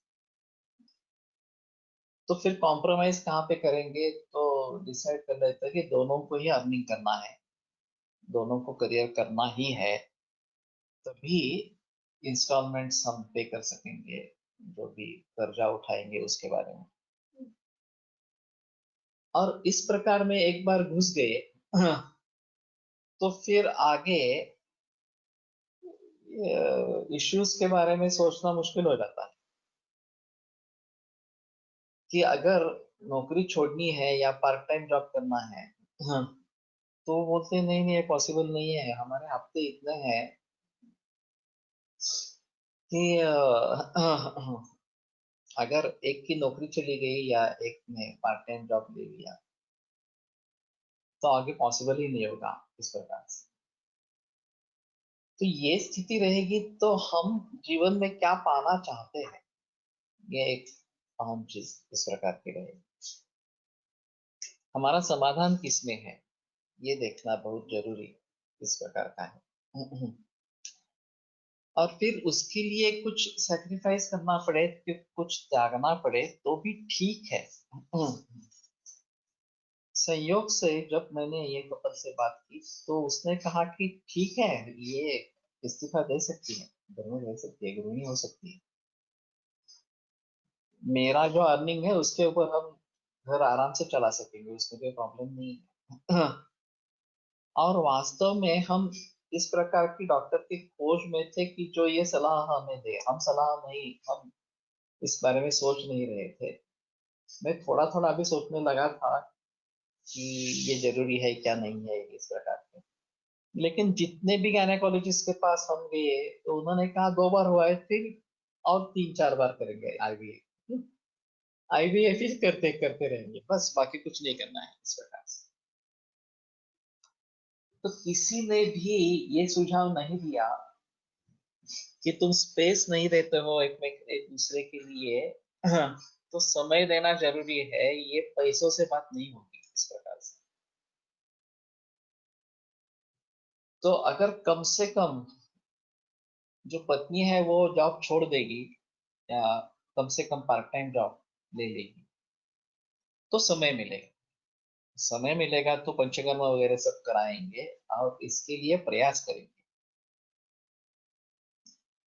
तो फिर कॉम्प्रोमाइज कहाँ पे करेंगे, तो डिसाइड कर लेते हैं कि दोनों को ही अर्निंग करना है, दोनों को करियर करना ही है, तभी इंस्टॉलमेंट्स हम पे कर सकेंगे जो भी कर्जा उठाएंगे उसके बारे में। और इस प्रकार में एक बार घुस गए तो फिर आगे इश्यूज के बारे में सोचना मुश्किल हो जाता है कि अगर नौकरी छोड़नी है या पार्ट टाइम जॉब करना है, तो बोलते हैं, नहीं नहीं, ये पॉसिबल नहीं है, हमारे हफ्ते इतने हैं कि अगर एक की नौकरी चली गई या एक ने पार्ट टाइम जॉब ले लिया तो आगे पॉसिबल ही नहीं होगा इस प्रकार से। तो ये स्थिति रहेगी तो हम जीवन में क्या पाना चाहते हैं, ये एक अहम चीज इस प्रकार की रहेगी। हमारा समाधान किसमें है, ये देखना बहुत जरूरी इस प्रकार का है। और फिर उसके लिए कुछ सैक्रिफाइस करना पड़े, कुछ त्यागना पड़े तो भी ठीक है। संयोग से जब मैंने ये कपल से बात की तो उसने कहा कि ठीक है, ये इस्तीफा दे सकती है, घर में रह सकती है, गृहिणी हो सकती है, मेरा जो अर्निंग है उसके ऊपर हम घर आराम से चला सकेंगे, उसमें कोई प्रॉब्लम नहीं है। और वास्तव में हम इस प्रकार की डॉक्टर की खोज में थे कि जो ये सलाह हमें दे, हम सलाह नहीं, हम इस बारे में सोच नहीं रहे थे। मैं थोड़ा थोड़ा अभी सोचने लगा था कि ये जरूरी है क्या नहीं है इस प्रकार के। लेकिन जितने भी गायनेकोलॉजिस्ट के पास हम गए तो उन्होंने कहा 2 बार हुआ है, फिर और 3-4 बार करेंगे आईवीएफ, आईवीएफ ही करते करते रहेंगे बस, बाकी कुछ नहीं करना है इस प्रकार से। तो किसी ने भी ये सुझाव नहीं दिया कि तुम स्पेस नहीं देते हो एक दूसरे के लिए, हाँ, तो समय देना जरूरी है, ये पैसों से बात नहीं होगी इस प्रकार से। तो अगर कम से कम जो पत्नी है वो जॉब छोड़ देगी या कम से कम पार्ट टाइम जॉब ले लेगी तो समय मिलेगा, समय मिलेगा तो पंचकर्म वगैरह सब कराएंगे और इसके लिए प्रयास करेंगे।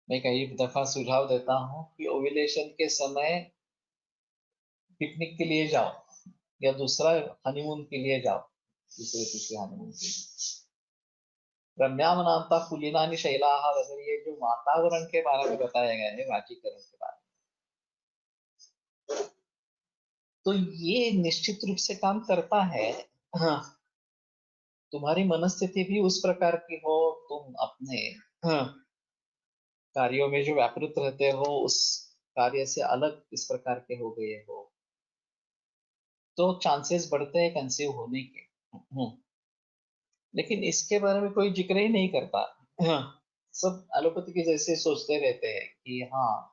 मैं कई दफा सुझाव देता हूँ कि ओव्यूलेशन के समय पिकनिक के लिए जाओ या दूसरा हनीमून के लिए जाओ, दूसरे तीसरे हनीमून के लिए। रम्यामनांता कुलीनानि शैलाः वगैरह, ये जो वातावरण के बारे में बताया गया है, वाचीकरण के बारे में, तो ये निश्चित रूप से काम करता है। हाँ, तुम्हारी मनस्थिति भी उस प्रकार की हो, तुम अपने, हाँ, कार्यों में जो व्यापृत रहते हो उस कार्य से अलग इस प्रकार के हो गए हो, तो चांसेस बढ़ते हैं कंसीव होने के। लेकिन इसके बारे में कोई जिक्र ही नहीं करता। हाँ, सब एलोपैथी के जैसे सोचते रहते हैं कि हाँ,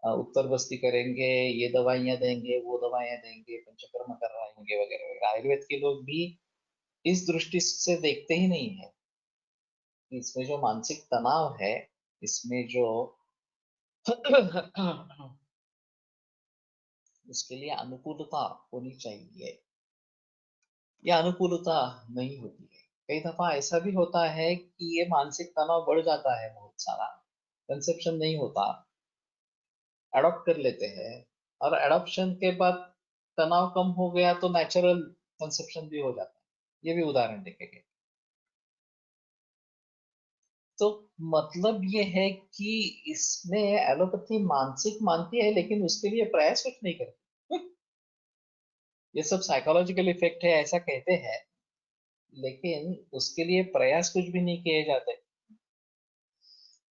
उत्तर बस्ती करेंगे, ये दवाइयां देंगे, वो दवाइयां देंगे, पंचकर्म करवाएंगे वगैरह वगैरह। आयुर्वेद के लोग भी इस दृष्टि से देखते ही नहीं है कि इसमें जो मानसिक तनाव है, इसमें जो उसके लिए अनुकूलता होनी चाहिए, या अनुकूलता नहीं होती है। कई दफा ऐसा भी होता है कि ये मानसिक तनाव बढ़ जाता है, बहुत सारा कंसेप्शन नहीं होता, अडॉप्ट कर लेते हैं, और अडॉप्शन के बाद तनाव कम हो गया तो नेचुरल कंसेप्शन भी हो जाता है, ये भी उदाहरण देखेंगे। तो मतलब ये है कि इसमें एलोपैथी मानसिक मानती है लेकिन उसके लिए प्रयास कुछ नहीं करती। ये सब साइकोलॉजिकल इफेक्ट है ऐसा कहते हैं, लेकिन उसके लिए प्रयास कुछ भी नहीं किए जाते।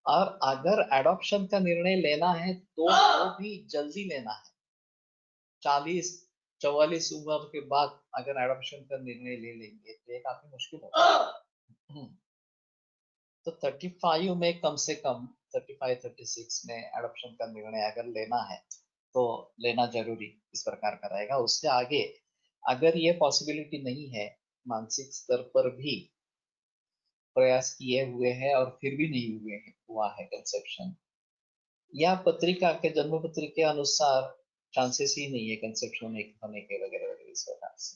और अगर एडॉप्शन का निर्णय लेना है तो वो भी जल्दी लेना है। 40-44 उम्र के बाद अगर एडॉप्शन का निर्णय ले लेंगे तो ये काफी मुश्किल होगा। तो 35 में कम से कम 35-36 में एडॉप्शन का निर्णय अगर लेना है तो लेना जरूरी इस प्रकार का रहेगा। उससे आगे अगर ये पॉसिबिलिटी नहीं है, मानसिक स्तर पर भी प्रयास किए हुए हैं और फिर भी नहीं हुआ है कंसेप्शन, या पत्रिका के जन्म पत्रिका के अनुसार चांसेस ही नहीं है कंसेप्शन होने के वगैरह वगैरह इस प्रकार से,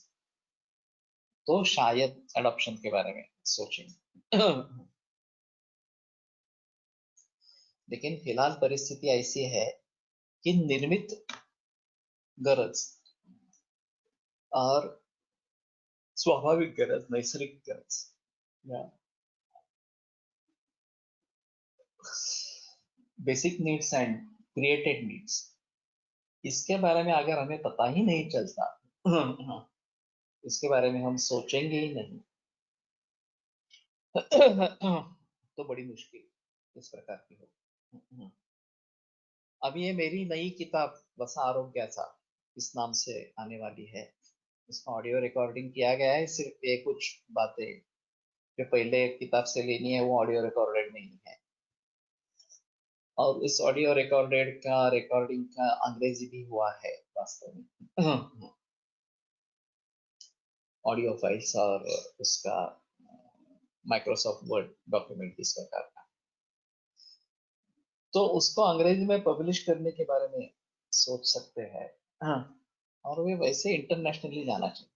तो शायद एडॉप्शन के बारे में सोचेंगे। लेकिन फिलहाल परिस्थिति ऐसी है कि निर्मित गरज और स्वाभाविक गरज, नैसर्गिक गरज या basic needs and created needs, इसके बारे में अगर हमें पता ही नहीं चलता, इसके बारे में हम सोचेंगे ही नहीं, तो बड़ी मुश्किल इस प्रकार की हो। अब ये मेरी नई किताब वसा आरोग्याचा इस नाम से आने वाली है। इसका ऑडियो रिकॉर्डिंग किया गया है। सिर्फ ये कुछ बातें जो पहले किताब से लेनी है वो ऑडियो रिकॉर्डेड नहीं है, और इस ऑडियो रिकॉर्डिंग का अंग्रेजी भी हुआ है वास्तव में। ऑडियो फाइल्स और उसका माइक्रोसॉफ्ट वर्ड डॉक्यूमेंट इस प्रकार का, तो उसको अंग्रेजी में पब्लिश करने के बारे में सोच सकते हैं। हाँ, और वे वैसे इंटरनेशनली जाना चाहिए,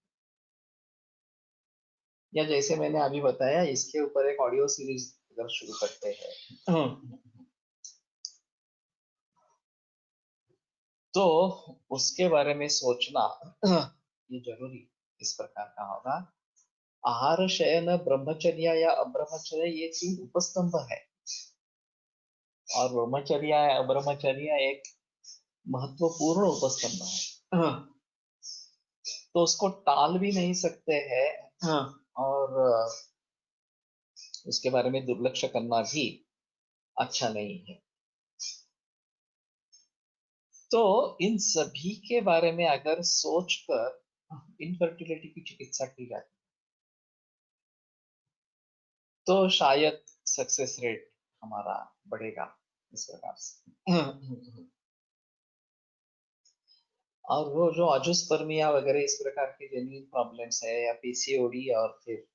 या जैसे मैंने अभी बताया इसके ऊपर एक ऑडियो सीरीज अगर शुरू करते हैं तो उसके बारे में सोचना ये जरूरी इस प्रकार का होगा। आहार, शयन, ब्रह्मचर्य या अब्रह्मचर्य ये 3 उपस्तंभ है, और ब्रह्मचर्य या अब्रह्मचर्य एक महत्वपूर्ण उपस्तंभ है, तो उसको टाल भी नहीं सकते हैं, और उसके बारे में दुर्लक्ष करना भी अच्छा नहीं है। तो इन सभी के बारे में अगर सोचकर इनफर्टिलिटी की चिकित्सा की जाती तो शायद सक्सेस रेट हमारा बढ़ेगा इस प्रकार से। और वो जो अजोस्पर्मिया वगैरह इस प्रकार के जेन्युइन प्रॉब्लम्स है, या पीसीओडी, और फिर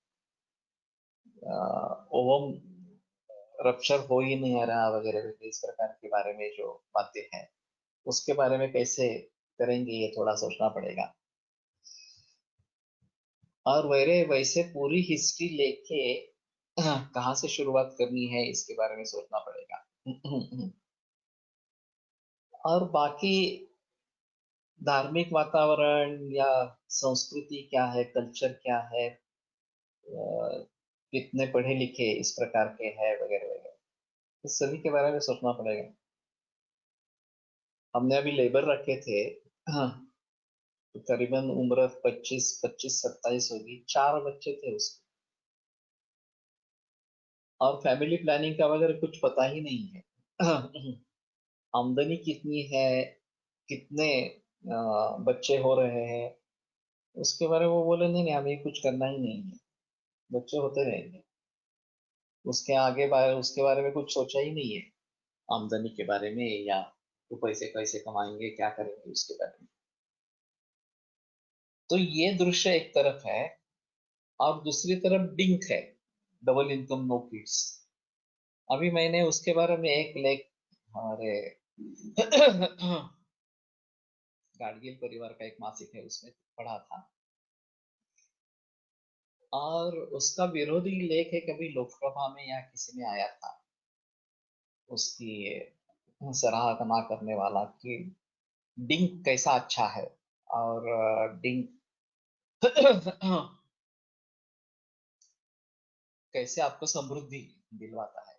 ओवम रप्चर हो ही नहीं रहा वगैरह वगैरह इस प्रकार के बारे में जो बातें हैं, उसके बारे में कैसे करेंगे ये थोड़ा सोचना पड़ेगा। और वैसे पूरी हिस्ट्री लेके कहाँ से शुरुआत करनी है इसके बारे में सोचना पड़ेगा। और बाकी धार्मिक वातावरण या संस्कृति क्या है, कल्चर क्या है, कितने पढ़े लिखे इस प्रकार के हैं वगैरह वगैरह, इस सभी के बारे में सोचना पड़ेगा। हमने अभी लेबर रखे थे, तो करीबन उम्र 25-27 होगी, 4 बच्चे थे उसके, और फैमिली प्लानिंग का वगैरह कुछ पता ही नहीं है। आमदनी कितनी है, कितने बच्चे हो रहे हैं, उसके बारे में वो बोले नहीं नहीं, हमें कुछ करना ही नहीं है, बच्चे होते रहेंगे। उसके बारे में कुछ सोचा ही नहीं है, आमदनी के बारे में, या वो पैसे कैसे कमाएंगे, क्या करेंगे उसके बारे में। तो ये दृश्य एक तरफ है, और दूसरी तरफ डिंक है, डबल इनकम नो किड्स। अभी मैंने उसके बारे में एक लेख हमारे गाडगिल परिवार का एक मासिक है उसमें पढ़ा था, और उसका विरोधी लेख है कभी लोकसभा में या किसी में आया था, उसकी सराहना करने वाला कि डिंक कैसा अच्छा है, और डिंक कैसे आपको समृद्धि दिलवाता है,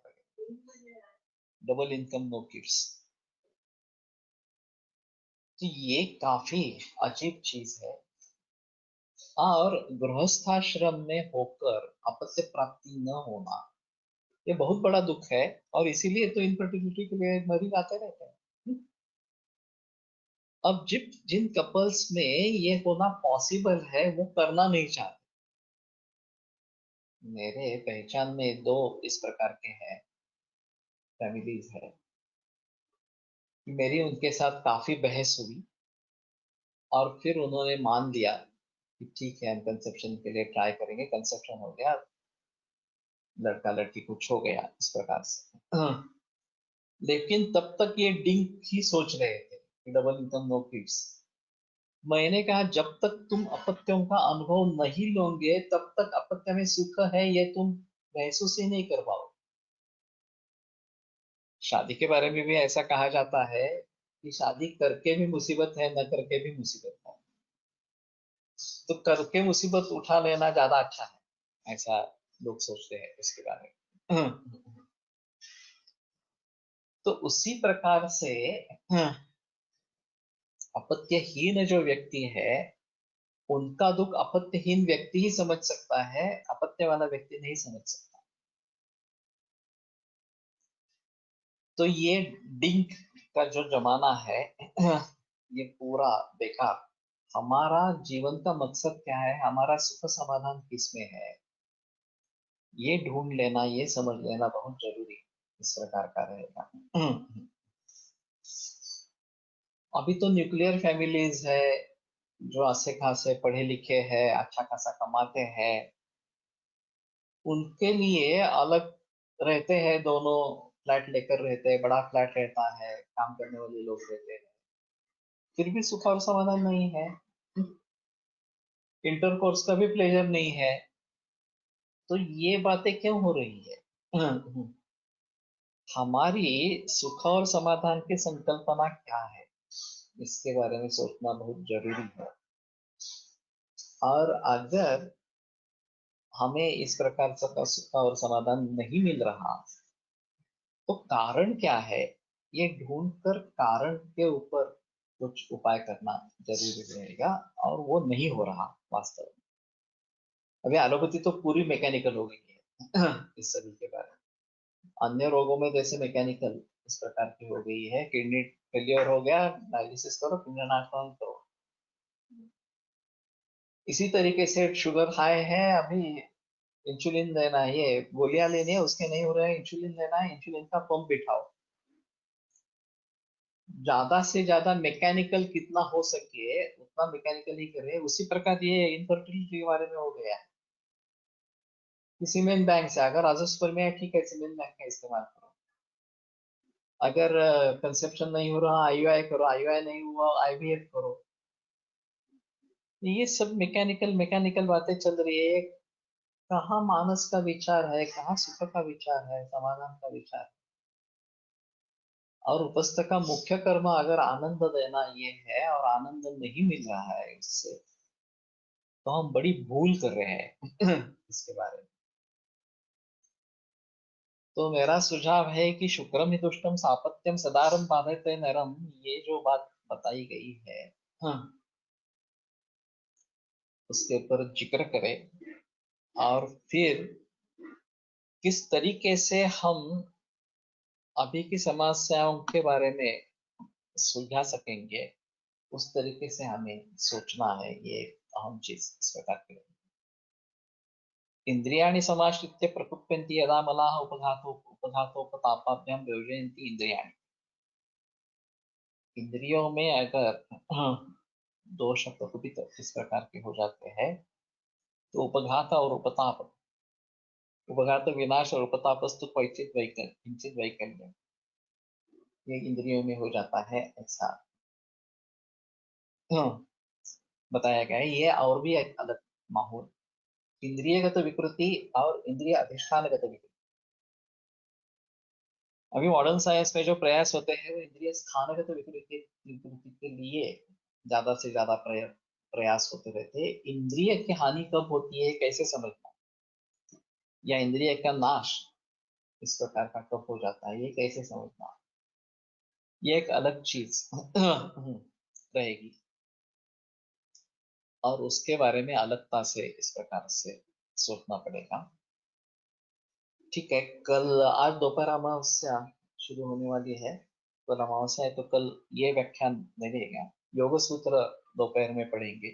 डबल इनकम नो किड्स। तो ये काफी अजीब चीज है, और गृहस्थाश्रम में होकर अपत्य प्राप्ति न होना ये बहुत बड़ा दुख है, और इसीलिए तो इनफर्टिलिटी के लिए मरीज आते रहते हैं। अब जिन कपल्स में ये होना पॉसिबल है वो करना नहीं चाहते। मेरे पहचान में दो इस प्रकार के हैं, फैमिलीज है। मेरी उनके साथ काफी बहस हुई, और फिर उन्होंने मान लिया कि ठीक है, हम कंसेप्शन के लिए ट्राई करेंगे। कंसेप्शन हो गया, लड़का लड़की कुछ हो गया इस प्रकार से। लेकिन तब तक ये डिंक ही सोच रहे थे कि डबल इनकम नो किड्स। मैंने कहा जब तक तुम अपत्यों का अनुभव नहीं लोगे तब तक अपत्य में सुख है ये तुम महसूस ही नहीं कर पाओ। शादी के बारे में भी ऐसा कहा जाता है कि शादी करके भी मुसीबत है, न करके भी मुसीबत है। तो करके मुसीबत उठा लेना ज्यादा अच्छा है, ऐसा लोग सोचते हैं इसके बारे में। तो उसी प्रकार से अपत्यहीन जो व्यक्ति है उनका दुख अपत्यहीन व्यक्ति ही समझ सकता है, अपत्य वाला व्यक्ति नहीं समझ सकता। तो ये डिंक का जो जमाना है ये पूरा बेकार। हमारा जीवन का मकसद क्या है, हमारा सुख समाधान किसमें है, ये ढूंढ लेना, ये समझ लेना बहुत जरूरी है। इस प्रकार का रहेगा। अभी तो न्यूक्लियर फैमिलीज है, जो अच्छे खासे पढ़े लिखे हैं, अच्छा खासा कमाते हैं, उनके लिए अलग रहते हैं। दोनों फ्लैट लेकर रहते हैं, बड़ा फ्लैट रहता है, काम करने वाले लोग रहते हैं, फिर भी सुख और समाधान नहीं है। इंटरकोर्स का भी प्लेजर नहीं है। तो ये बातें क्यों हो रही है? हमारी सुख और समाधान की संकल्पना क्या है, इसके बारे में सोचना बहुत जरूरी है। और अगर हमें इस प्रकार का सुख और समाधान नहीं मिल रहा तो कारण क्या है, ये ढूंढकर कारण के ऊपर कुछ उपाय करना जरूरी रहेगा। और वो नहीं हो रहा वास्तव में। अभी एलोपैथी तो पूरी मैकेनिकल हो गई है इस सभी के बारे में। अन्य रोगों में जैसे मैकेनिकल इस प्रकार की हो गई है, किडनी फेलियर हो गया, डायलिसिस करो, किडनी ट्रांसप्लांट करो। इसी तरीके से शुगर हाई है, अभी इंसुलिन लेना है, ये गोलियां लेनी है, उसके नहीं हो रहा है, इंसुलिन लेना है, इंसुलिन का पंप बिठाओ। ज्यादा से ज्यादा मैकेनिकल कितना हो सके उतना मैकेनिकल ही करे। उसी प्रकार ये इनफर्टिलिटी के बारे में हो गया है कि सीमेंट बैंक से अगर अजोस्पर्मिया है, ठीक है, सीमेंट बैंक का इस्तेमाल करो। अगर कंसेप्शन नहीं हो रहा, आईयूआई करो, आईयूआई नहीं हुआ, आईवीएफ करो। ये सब मैकेनिकल मैकेनिकल बातें चल रही है। कहाँ मानस का विचार है, कहाँ सुख का विचार है, समाधान का विचार है। और उपस्थ का मुख्य कर्म अगर आनंद देना ये है, और आनंद नहीं मिल रहा है उससे, तो हम बड़ी भूल कर रहे हैं इसके बारे में। तो मेरा सुझाव है कि शुक्रम हि दुष्टम सापत्यम सदारम बाधते नरम, ये जो बात बताई गई है, हाँ, उसके ऊपर जिक्र करें। और फिर किस तरीके से हम अभी की समस्याओं के बारे में सुलझा सकेंगे, उस तरीके से हमें सोचना है। ये अहम चीज इस प्रकार की। इंद्रियाणि समाश्रित्य प्रकुप्यन्ति यदा मलाः उपघातोपतापाभ्यां प्रयोजयन्ति इंद्रियाणि। इंद्रियों में अगर दोष प्रकुपित इस प्रकार के हो जाते हैं तो उपघात और उपताप, उपघात विनाश और उपतापस्तु क्वचित वैकल्य, किंचित वैकल्य, ये इंद्रियों में हो जाता है ऐसा बताया गया है। ये और भी एक अलग माहौल, इंद्रियगत विकृति और इंद्रिय अधिष्ठानगत विकृति। अभी मॉडर्न साइंस में जो प्रयास होते हैं वो इंद्रिय स्थानगत विकृति विकृति के लिए ज्यादा से ज्यादा प्रयास होते रहते हैं। इंद्रिय की हानि कब होती है कैसे समझना, या इंद्रिय का नाश इस प्रकार का कब हो जाता है ये कैसे समझना, ये एक अलग चीज रहेगी। और उसके बारे में अलगता से इस प्रकार से सोचना पड़ेगा। ठीक है, कल आज दोपहर अमावस्या शुरू होने वाली है। कल अमावस्या है तो कल ये व्याख्यान नहीं रहेगा। योग सूत्र दोपहर में पढ़ेंगे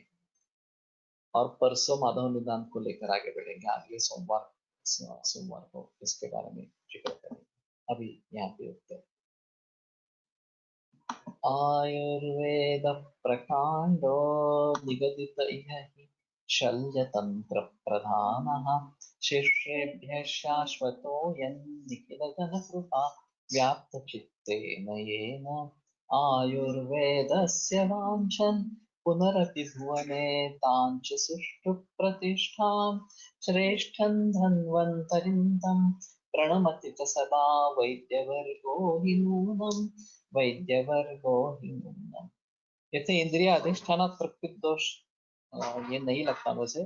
और परसों माधव निदान को लेकर आगे बढ़ेंगे। अगले सोमवार को इसके बारे में जिक्र करेंगे। अभी यहाँ पे रुकते हैं। आयुर्वेद प्रकांडो निगदित इह हि शल्यतंत्र प्रधानः शिष्येभ्यः शाश्वतोऽयं निखिलजनकृपा व्याप्तचित्तेन येन आयुर्वेदस्य वाञ्छन् पुनरपि भुवने ताञ्च सुष्ठु प्रतिष्ठां श्रेष्ठं धन्वन्तरिं तं प्रणमति च सदा वैद्यवर्गो हि नूनम् वैद्यवर्गो हि नूनम्। कहते इंद्रिय अधिष्ठान प्रकृति दोष, ये नहीं लगता मुझे।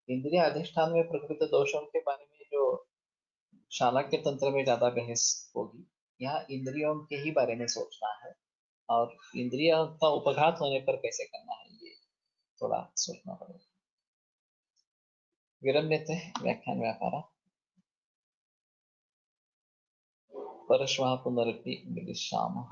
इंद्रिय अधिष्ठान में प्रकृति दोषों के बारे में जो शालाक्य तंत्र में ज्यादा बहस होगी, यहाँ इंद्रियों के ही बारे में सोचना है और इंद्रिय का उपघात होने पर कैसे करना है ये थोड़ा सोचना पड़ेगा। विरम्यते व्याख्यान व्यापार परश्वः पुनरपि मिलिष्यामः।